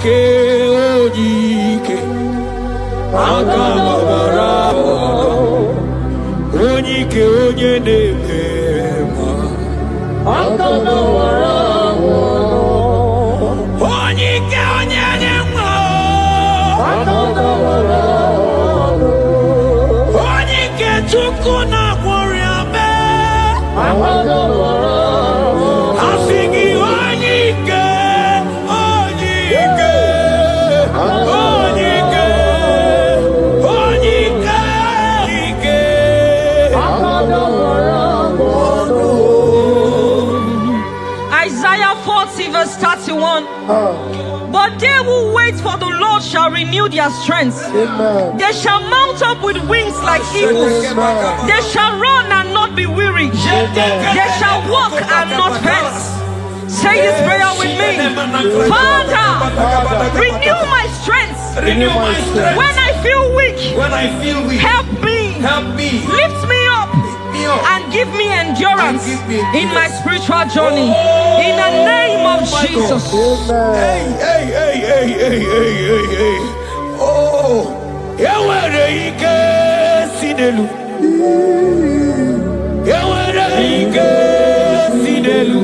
onyike, akababara, onyike onye na-ema, akababara, onyike onye na-ema, akababara, onyike Chukwu na-agwọrọ ame, akababara. Isaiah 40 verse 31. But they who wait for the Lord shall renew their strength. Amen. They shall mount up with wings like eagles. Amen. They shall run and not be weary. They shall walk and not faint. Say this prayer with me. Father, renew my strength. Renew my strength. When I feel weak, help me. Lift me up. And give me endurance in my spiritual journey. In the name of Jesus. Hey. Oh, Yawere ike sinelu. Yawere ike sinelu.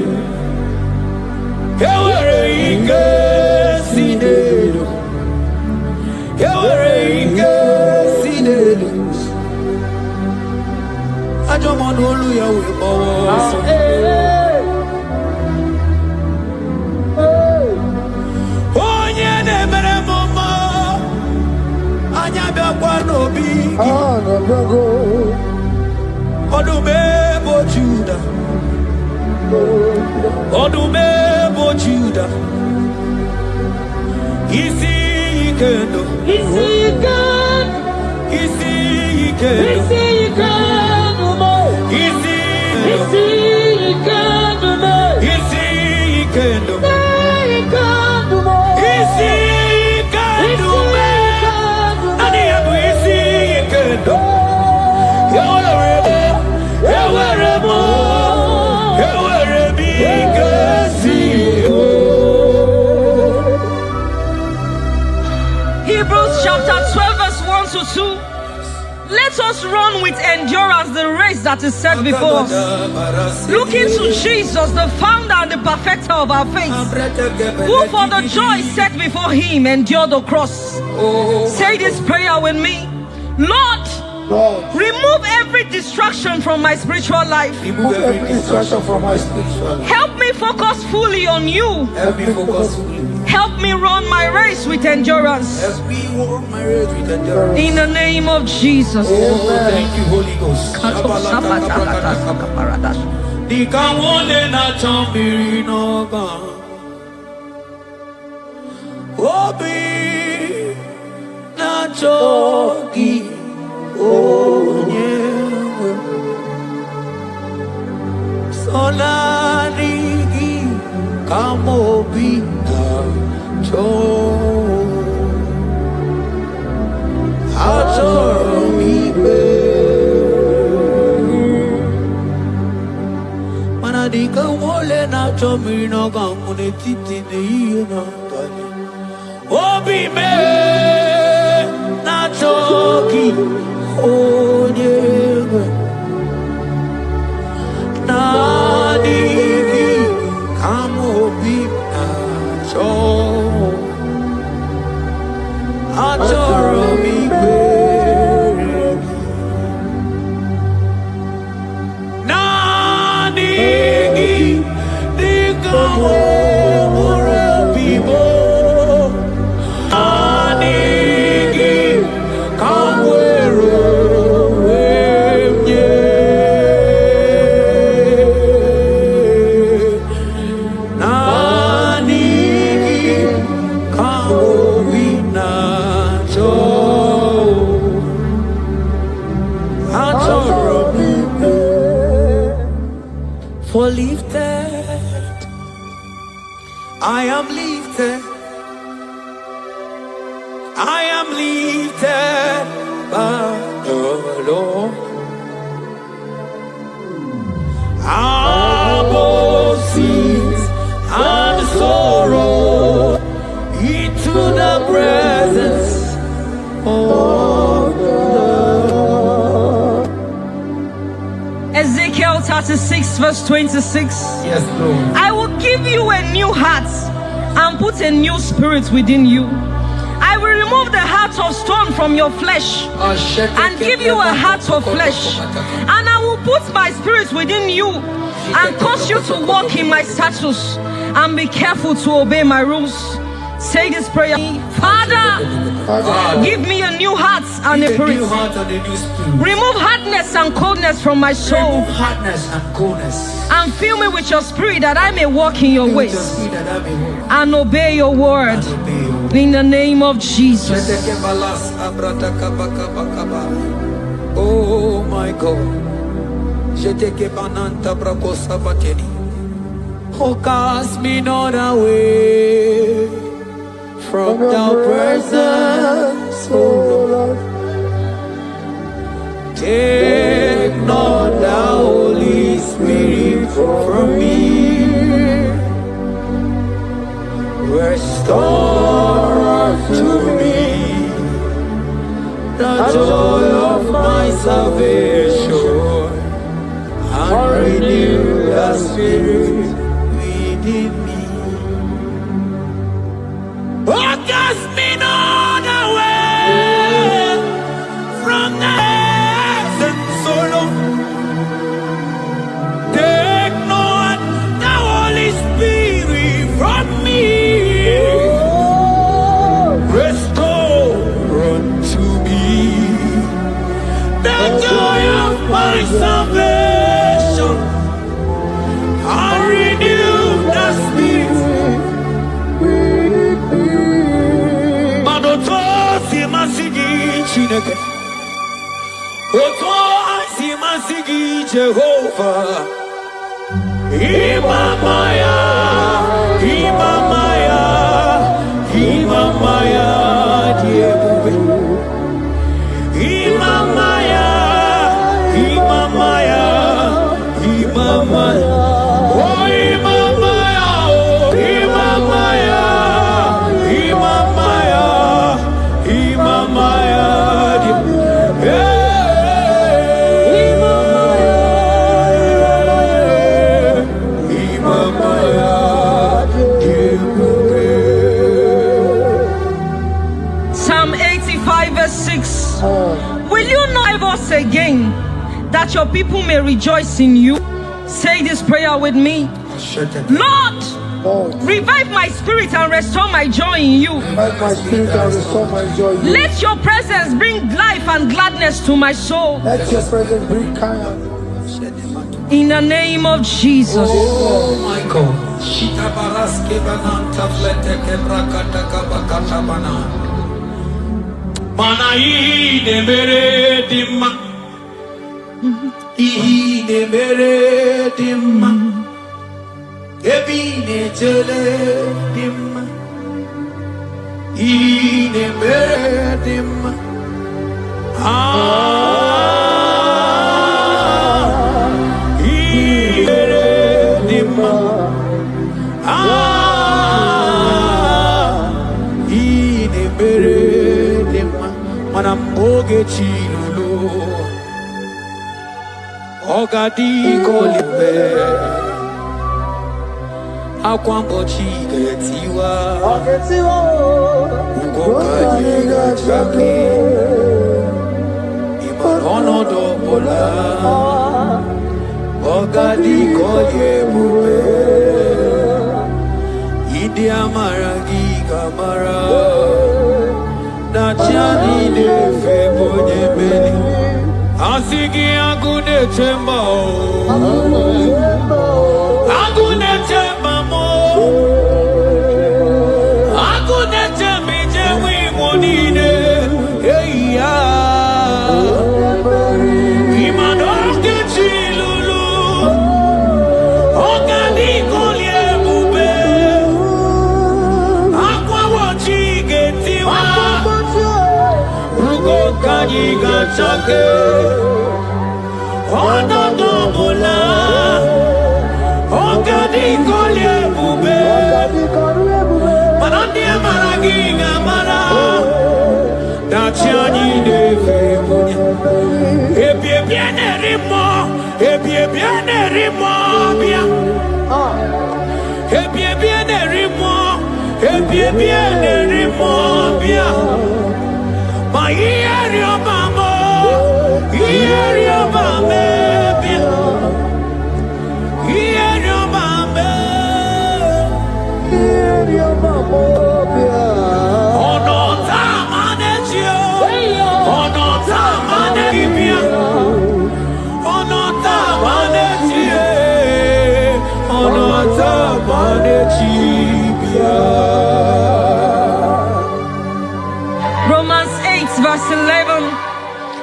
Yawere ike sinelu. Yawere ike sinelu. Ajọmọ̀nù olùyẹ̀wò ìbọ̀wọ̀ sọ. Onye na-emere m mma, anya bịakwa n'obi gị. Ọdụm ebo Juda, ọdụm ebo Juda, isi ike ndụ, isi ike ndụ. Hebrews chapter 12 verse 1 to 2. Let us run with endurance the race that is set before us, looking to Jesus, the founder and the perfecter of our faith, who for the joy set before him endured the cross. Say this prayer with me. Lord, remove every distraction from my spiritual life. Remove every distraction from my spiritual life. Help me focus fully on you. Help me focus fully. Help me run my race with endurance. As we run my race with endurance. In the name of Jesus. Oh, thank you, Holy Ghost. Dikawole na chambiri noga. Obi na chogi onyewe. Solarigi kamobi na cho. Achoromibe. Dikawole na chambiri noga mune titi ne na tani. Obi me na choki onyewe na digi kamobi na cho achoro mi na digi dikawo for lifted, I am lifted, I am lifted by the Lord. Above sins and sorrow, into the presence of the Lord. Ezekiel 36 verse 26. Yes, Lord. I will give you a new heart and put a new spirit within you. I will remove the heart of stone from your flesh and give you a heart of flesh. And I will put my spirit within you and cause you to walk in my statutes and be careful to obey my rules. Say this prayer. Father, give me a new heart and a spirit. Remove hardness and coldness from my soul. Remove hardness and coldness. And fill me with your spirit that I may walk in your ways and obey your word. In the name of Jesus. Oh my God. Oh, cast me not away from the presence, oh Lord. Take not the Holy Spirit from me. Restore to me the joy of my salvation and renew the spirit within me. Oh, cast me not away from the presence, oh Lord. Take not the Holy Spirit from me. Restore unto me the joy of my salvation and renew the spirit. Madoto simasigi chineke, oto simasigi Jehovah. Imamaya, Imamaya, Imamaya, Diebube. Imamaya, Imamaya, Imamaya. Oh, Imamaya, oh, Imamaya, Imamaya, Imamaya, Diebube. Psalm 85 verse 6. Will you not give us again that your people may rejoice in you? Say this prayer with me. Lord, revive my spirit and restore my joy in you. Revive my spirit and restore my joy in you. Let your presence bring life and gladness to my soul. Let your presence bring kindness. In the name of Jesus. Oh my God. Shita baraske bananta flete kebrakata kabakata bana. Mana ine mere dimma. Ine mere dimma. Ebine jele dimma. Ine mere dimma. Manamboge chilulu Ogadi kolibe Akwambo chigetiwa Ugoka jiga chake Imanono dobola Ogadi kolye bube Idi amaragi kamara Nachani de febo nyemeli Asigi agune chemba Agune chemba mo Agune chembi jewi monine Hey ya Imanoke chilulu Ogani kolye bube Akwa wachigetiwa Kajiga chake Odo dobola Okadi kolye bube Manandi maragi amara Dachiani Devemonia Ebiene Rimo Ebiene Rimo Bia Ebiene Rimo Ebiene Rimo Bia My area mama area mama Bia area mama area mama Bia Ono tamanetio Ono tamanetibia Ono tamanetie Ono tamanetibia. Romans 8 verse 11.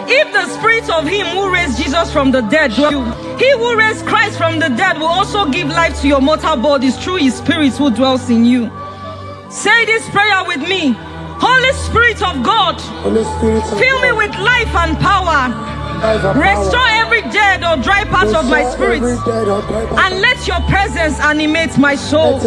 If the spirit of him who raised Jesus from the dead dwell in you, he who raised Christ from the dead will also give life to your mortal bodies through his spirit who dwells in you. Say this prayer with me. Holy Spirit of God, fill me with life and power. Restore every dead or dry part of my spirit, and let your presence animate my soul.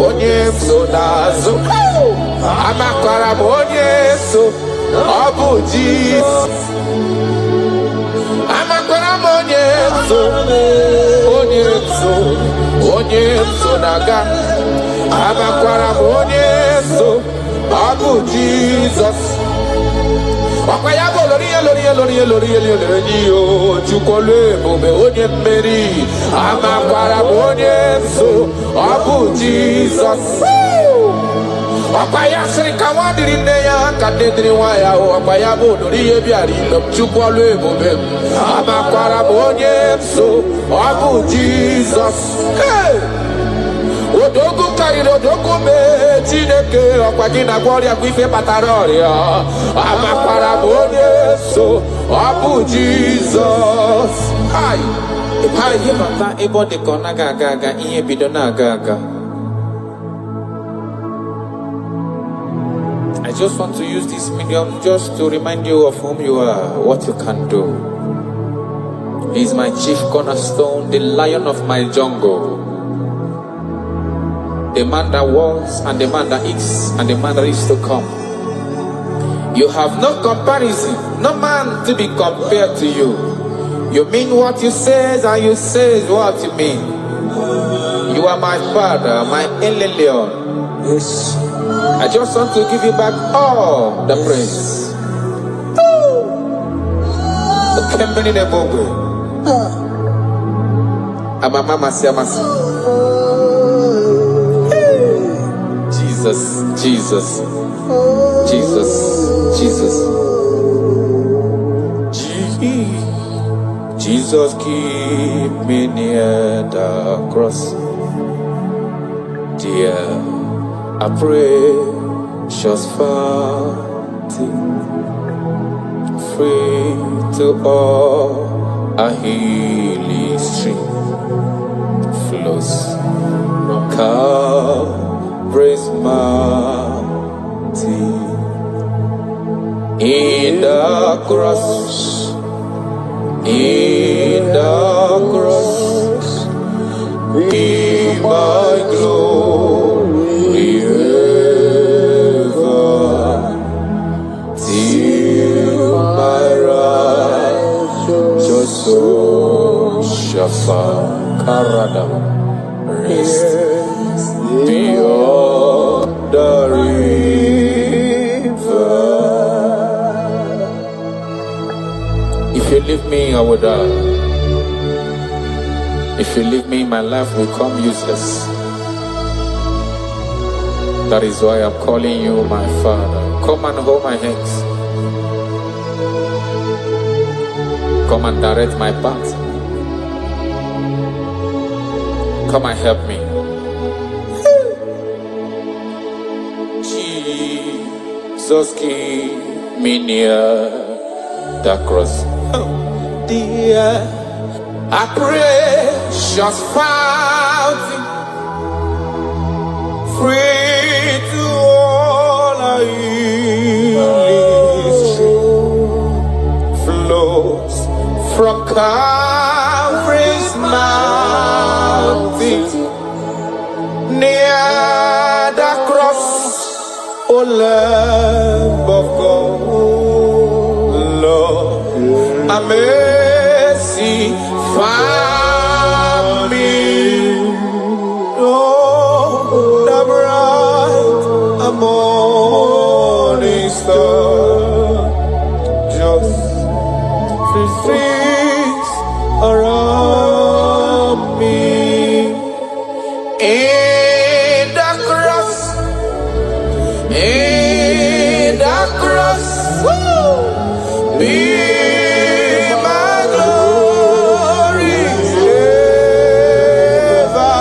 Onyemso nazo amakwara onyemso obu Jesus amakwara onyemso naga amakwara onyemso obu Jesus Wakayabo lori chukole bobe onye mmeri amakwara onyemso obu Jesus Wakaya srika wadiri neya kadedri waya wakayabo lori ebiari chukole bobe amakwara onyemso obu Jesus Odogu kariro odogu me Chineke okwagina gloria kwife pataroria amakwara onyemso obu Jesus Hai Hai mata ebo de kona gaga iye bidona gaga I just want to use this medium just to remind you of whom you are, what you can do. He is my chief cornerstone, the lion of my jungle. The man that was, and the man that is, and the man that is to come. You have no comparison, no man to be compared to you. You mean what you say, and you say what you mean. You are my Father, my Elelion. Yes. I just want to give you back all the praise. Jesus, Jesus, Jesus, Jesus. Jesus, keep me near the cross. Dear, I pray, just fountain, free to all a healing stream flows from Calvary's mountain. In the cross, in the cross, be my glory ever, till my righteous soul shall find rest beyond the river. If you leave me, I will die. If you leave me, my life will come useless. That is why I'm calling you my Father. Come and hold my hands. Come and direct my path. Come and help me. Jesus, keep me near the cross. Oh, dear, I pray, just fountain, free to all I flows from Calvary's mountain, near the cross, O Lamb of God, Lord, a mercy found me. Oh, the bright morning star, just freeze around me. In the cross, in the cross, woo, be my glory ever,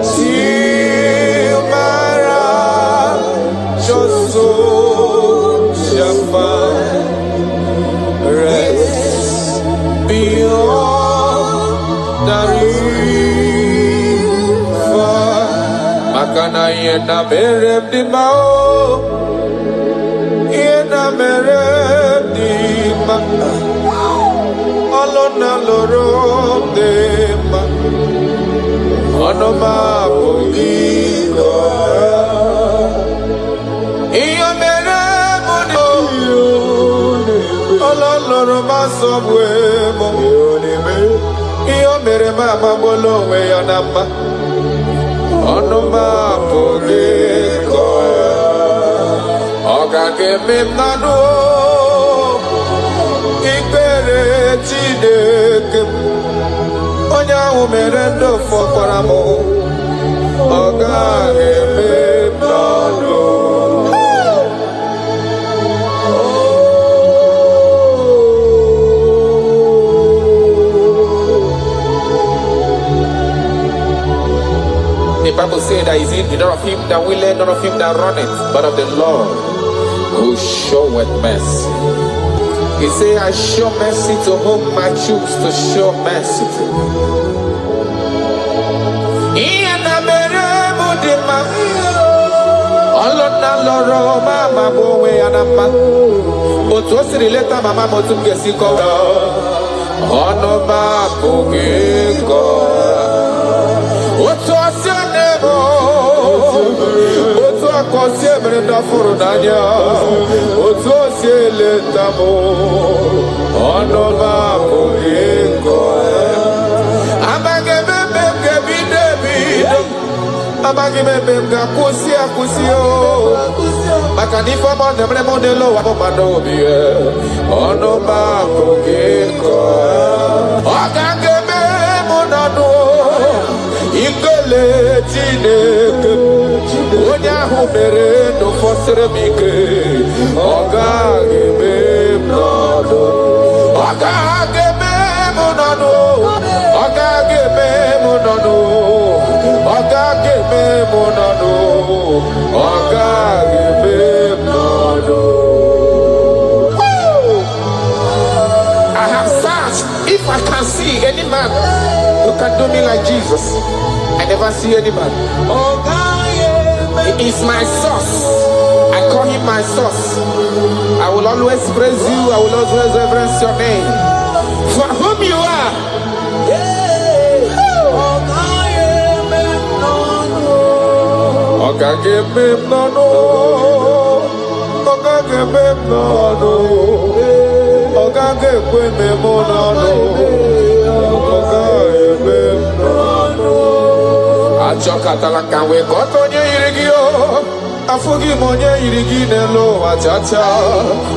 till my righteous soul shall find rest beyond the river. Makana yena merem di mao, yena merem di ma, alona lorom de ma, onoma pogiko. Iyo merem odi, alona loroma sobwe mo. Iyo merem ama bolo we yanama. Onoma pogiko, oga keme mnano, ikpere Chineke, onya umerendo fokwaramo, oga keme mnano. The Bible says that is in none of him that willeth, none of him that runneth, but of the Lord who showeth mercy. He said, I show mercy to whom I choose to show mercy to. kosie brenda furudanya otosie letamo ono ba poingo amage bebe kebidebido amage bebe kusia kusio makanifa monde modelo wa madobie ono ba poingo agage me monado ikele tineke onya humere no fosere mike ogage me monado ogage me monado ogage me monado ogage me monado ogage me monado. I have searched if I can see any man who can do me like Jesus. I never see any man. He is my source. I call him my source. I will always praise you. I will always reverence your name. For whom you are. Achokatala kanwe kotonye irigio afugi monye irigi nelo achacha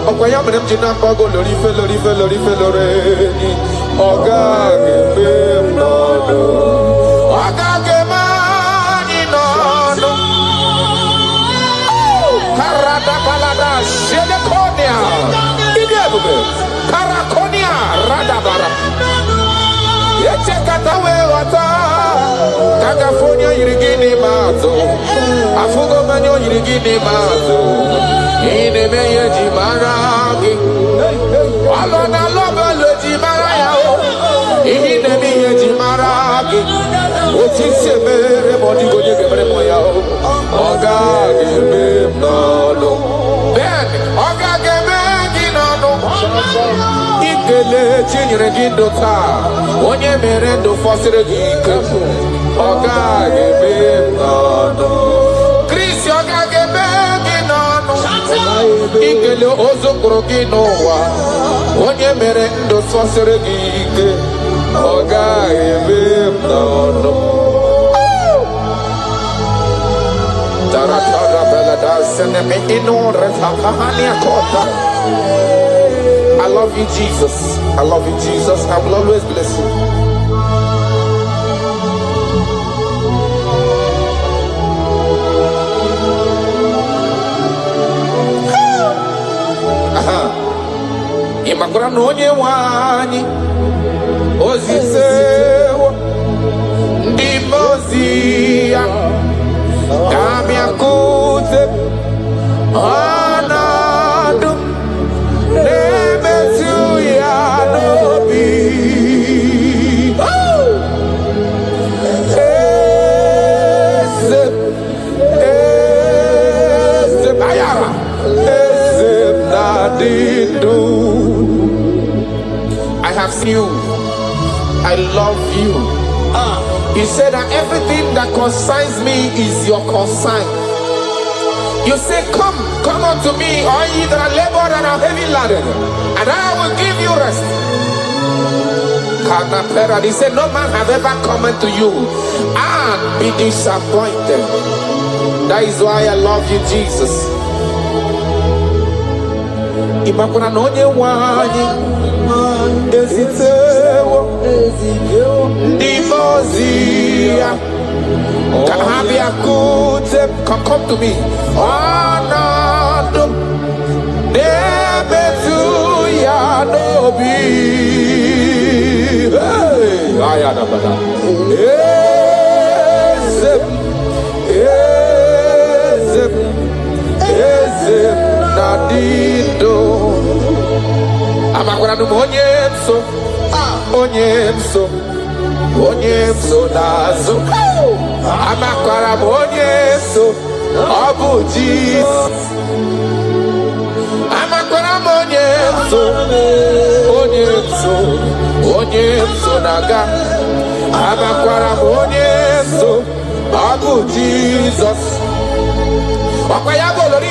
okwaya mrem jina bago lori fe loreni ogage be nodo ogage mani nodo karada balada shede konia idebube karakonia radabara yeche katawe wata California yirigini mazo afugo manyo yirigini mazo ine meye jimaragi alona loba le jimaraya ine meye jimaragi otise mere modi goje gebre moya ogage me nolo ben ogage me ginano ikele chinyiregindo ta onye mere ndo fosere gike ogage be nano Chris ogage be ginano ikele ozokoro ginowa onye mere ndo fosere gike ogage be nano taratara belada seneme inore takahania kota. I love you, Jesus. I love you, Jesus. I will always bless you. Imakura nonye wani ozisewo ndimozia kamya kute anadu I have seen you. I love you. You said that everything that concerns me is your concern. You say, come unto me, all ye that are labored and are heavy laden, and I will give you rest. He said, no man have ever come unto you and be disappointed. That is why I love you, Jesus. Imakuna nonye wani ezitewo ndimozia kahabia kute come to me anado nebetu ya nobi hey ayana bada ezem nadido amakura no onyemso nazo amakura onyemso obuji amakura onyemso naga amakura onyemso abu Jesus Wakayabo lori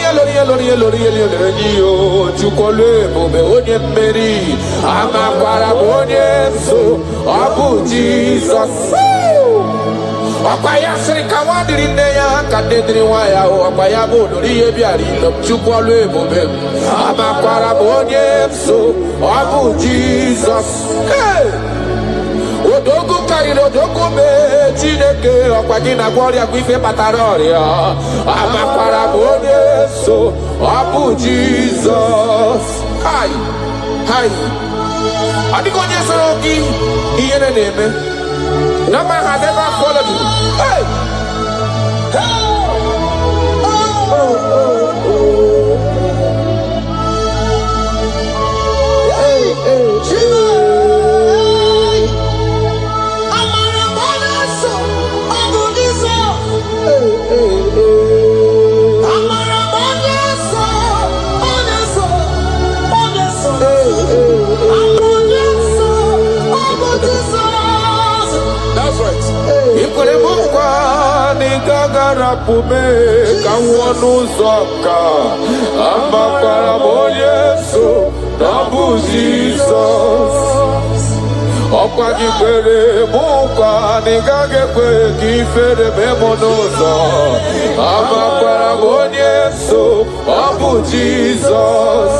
chukole bobe onye mmeri amakwara onye so abu Jesus. Wakaya siri kawadiri nne ya kadediri waya wakayabo lori ebiari chukole bobe amakwara onye so abu Jesus. Odogu kariri odogu me Chineke ọkwagi na gloria kwife pataroria amakwara onye so abu Jesus. Hi adigo onye soro gị ihe na-eme no man has ever followed you. Pume kawonu zoka amakwara Yesu nabu Jesus. Okwagi kwere mukwa nigage kwe kifere memonozo amakwara Yesu nabu Jesus.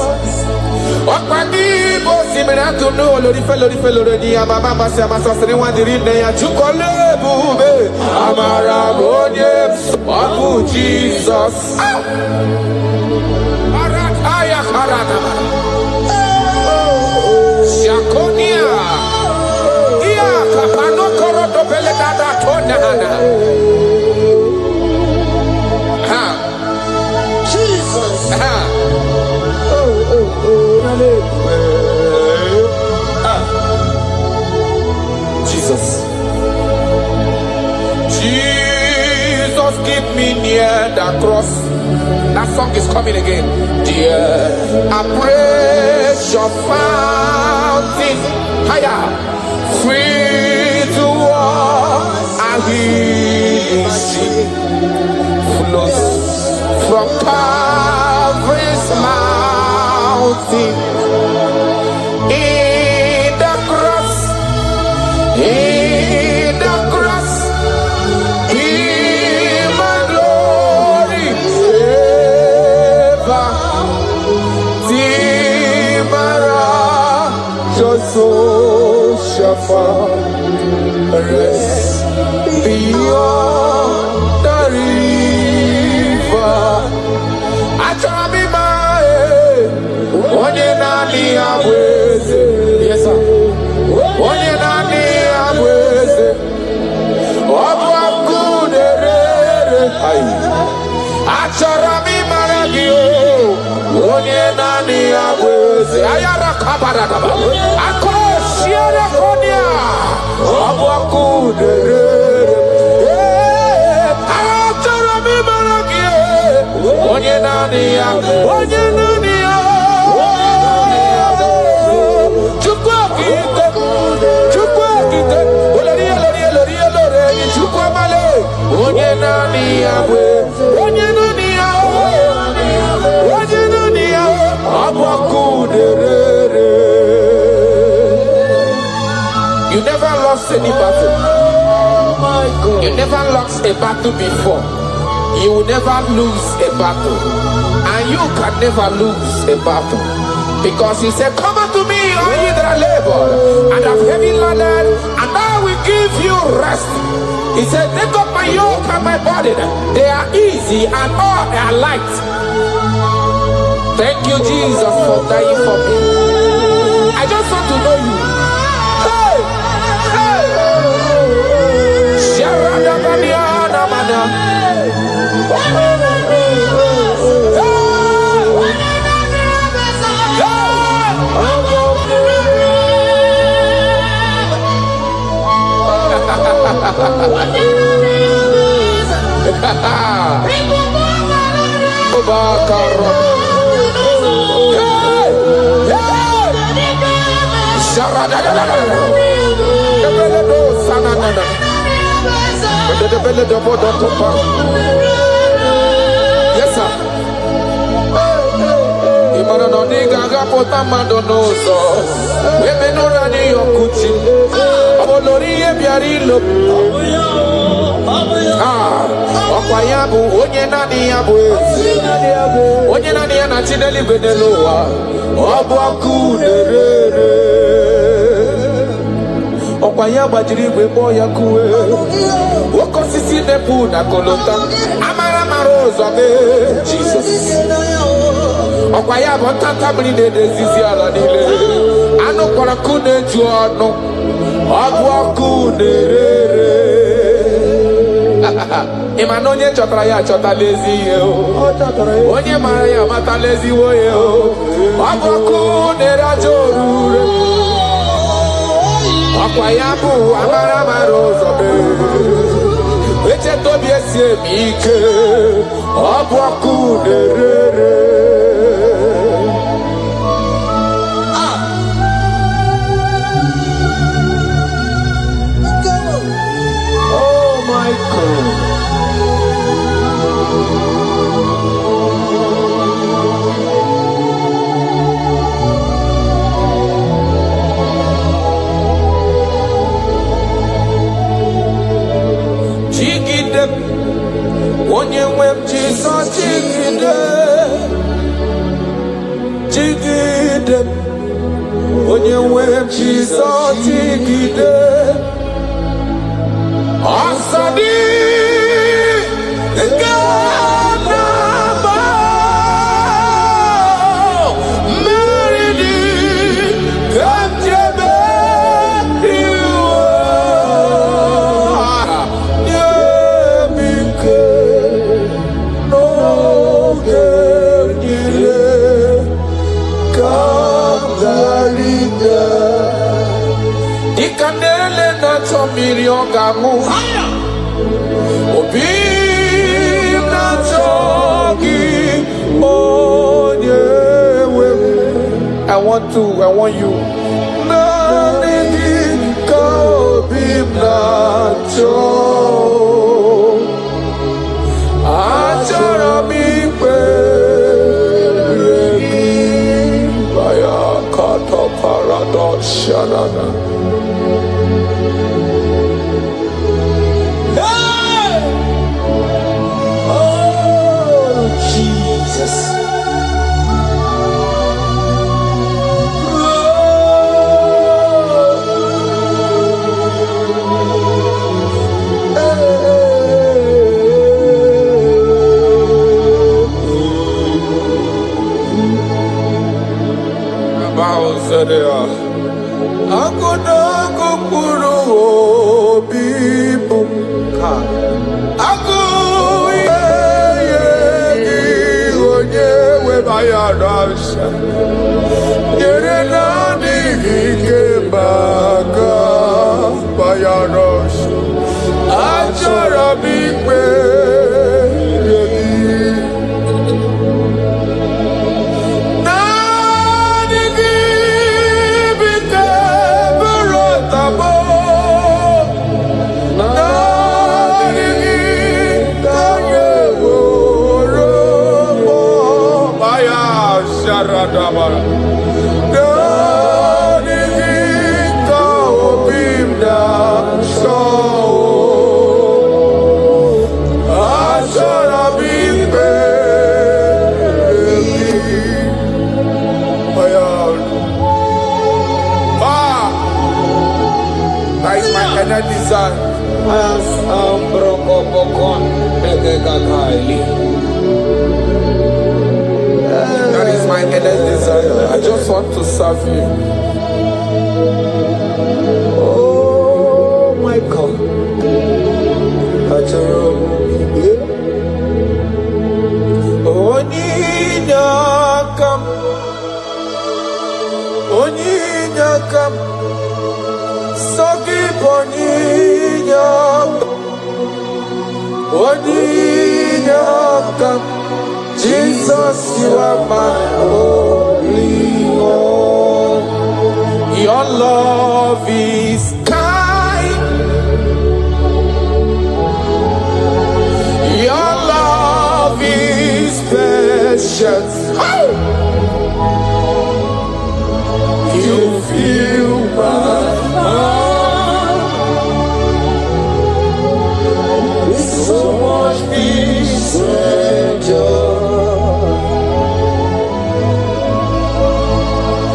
Okwagi bosi miratu no lori felore ni amama masi amasasiri wandiri ne ya chukole bube amara Yesu nabu Jesus. Arataya karana Shakonia Ia kapano koro dobele dada tonana. Jesus. Jesus. Jesus, keep me near the cross. That song is coming again. Dear, I praise your fountain. Higher, free to walk. I hear she flows from Calvary's mountain. In the cross, in the cross, in my glory ever. Timara, Joso Shafa, rest beyond the river. Onye nani abweze, yes sir. Onye nani abweze, obwa kuderere. Achara mi maragio. Onye nani abweze, ayara kabara kaba. Ako shiere konia, obwa kuderere. Achara mi maragio. Onye nani abweze, onye nani. Onye nani abwe, onye nani abakuderere. You never lost any battle. You never lost a battle before. You will never lose a battle, and you can never lose a battle. Because he said, come unto me, all ye that are labored and have heavy laden, and I will give you rest. He said, take up my yoke and my burden. They are easy and all are light. Thank you, Jesus, for dying for me. I just want to know you. Hey! Hey! Sharadabaniana mana. Yes, sir. gaga pota mandonoso. Women already your kuchi. Olori ebiarilo. Okwayabu onye nani yabu. Onye nani yana chineli beneloa. Obu akunerere. Okwayaba jiriwe boya kuwe. Woko sisi nepu na kolota. Amara marozo be Jesus. Okwayaba tata mri de zizi ala nile. Ano kora kune juano. Obu akunerere. Imanonye chotara ya chota lezi yo. Onye mara ya mata lezi wo yo. Obu akunera jorure. Akwayabu amara marozo be. Eche tobi esie mike. Obu akunerere. Oh my God. Onye nwem Jesus jigide. Onye nwem Jesus jigide. Asadi Ganaba Meridi Kanjebe Ikanele na chomiri ogamu Obi na chogi onyewe I want you Nanigi ka obi na chogi Achara mi pe Baya kato paradox shanana That is my endless desire. I just want to serve you. Oh my God. Onyinakam Sogi Onyinakam Jesus, you are my only one. Your love is kind. Your love is precious. Oh!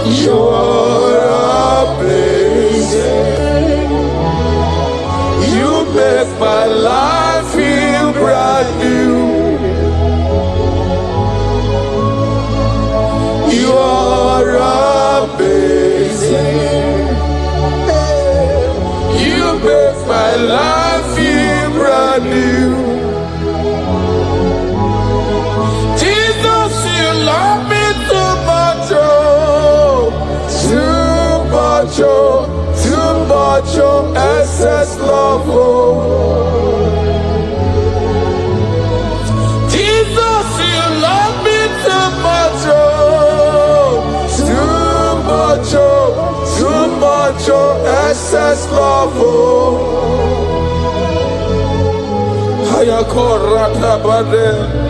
You're amazing. You make my life feel brand new. You're amazing. You make my life feel brand new. Jesus, you love me too much, oh, too much, oh, too much, oh, excess love, oh. Jesus, you love me too much, oh, too much, oh, too much, oh, excess love, oh. Hayakorata bade.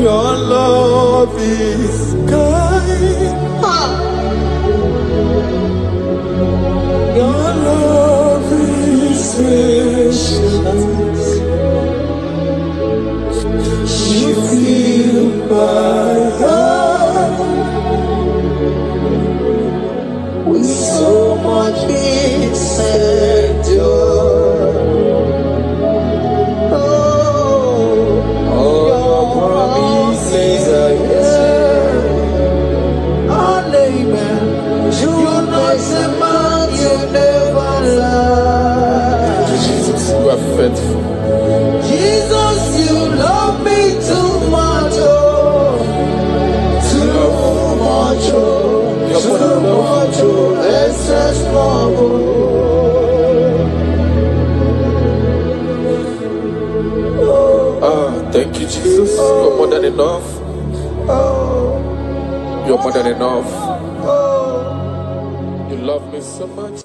Your love is kind. Your love is patient. You fill my heart with so much peace and joy. Jesus, you love me too much, oh, too much, oh, too much, oh, excess love, oh. Thank you, Jesus. You're more than enough. You're more than enough. You love me so much.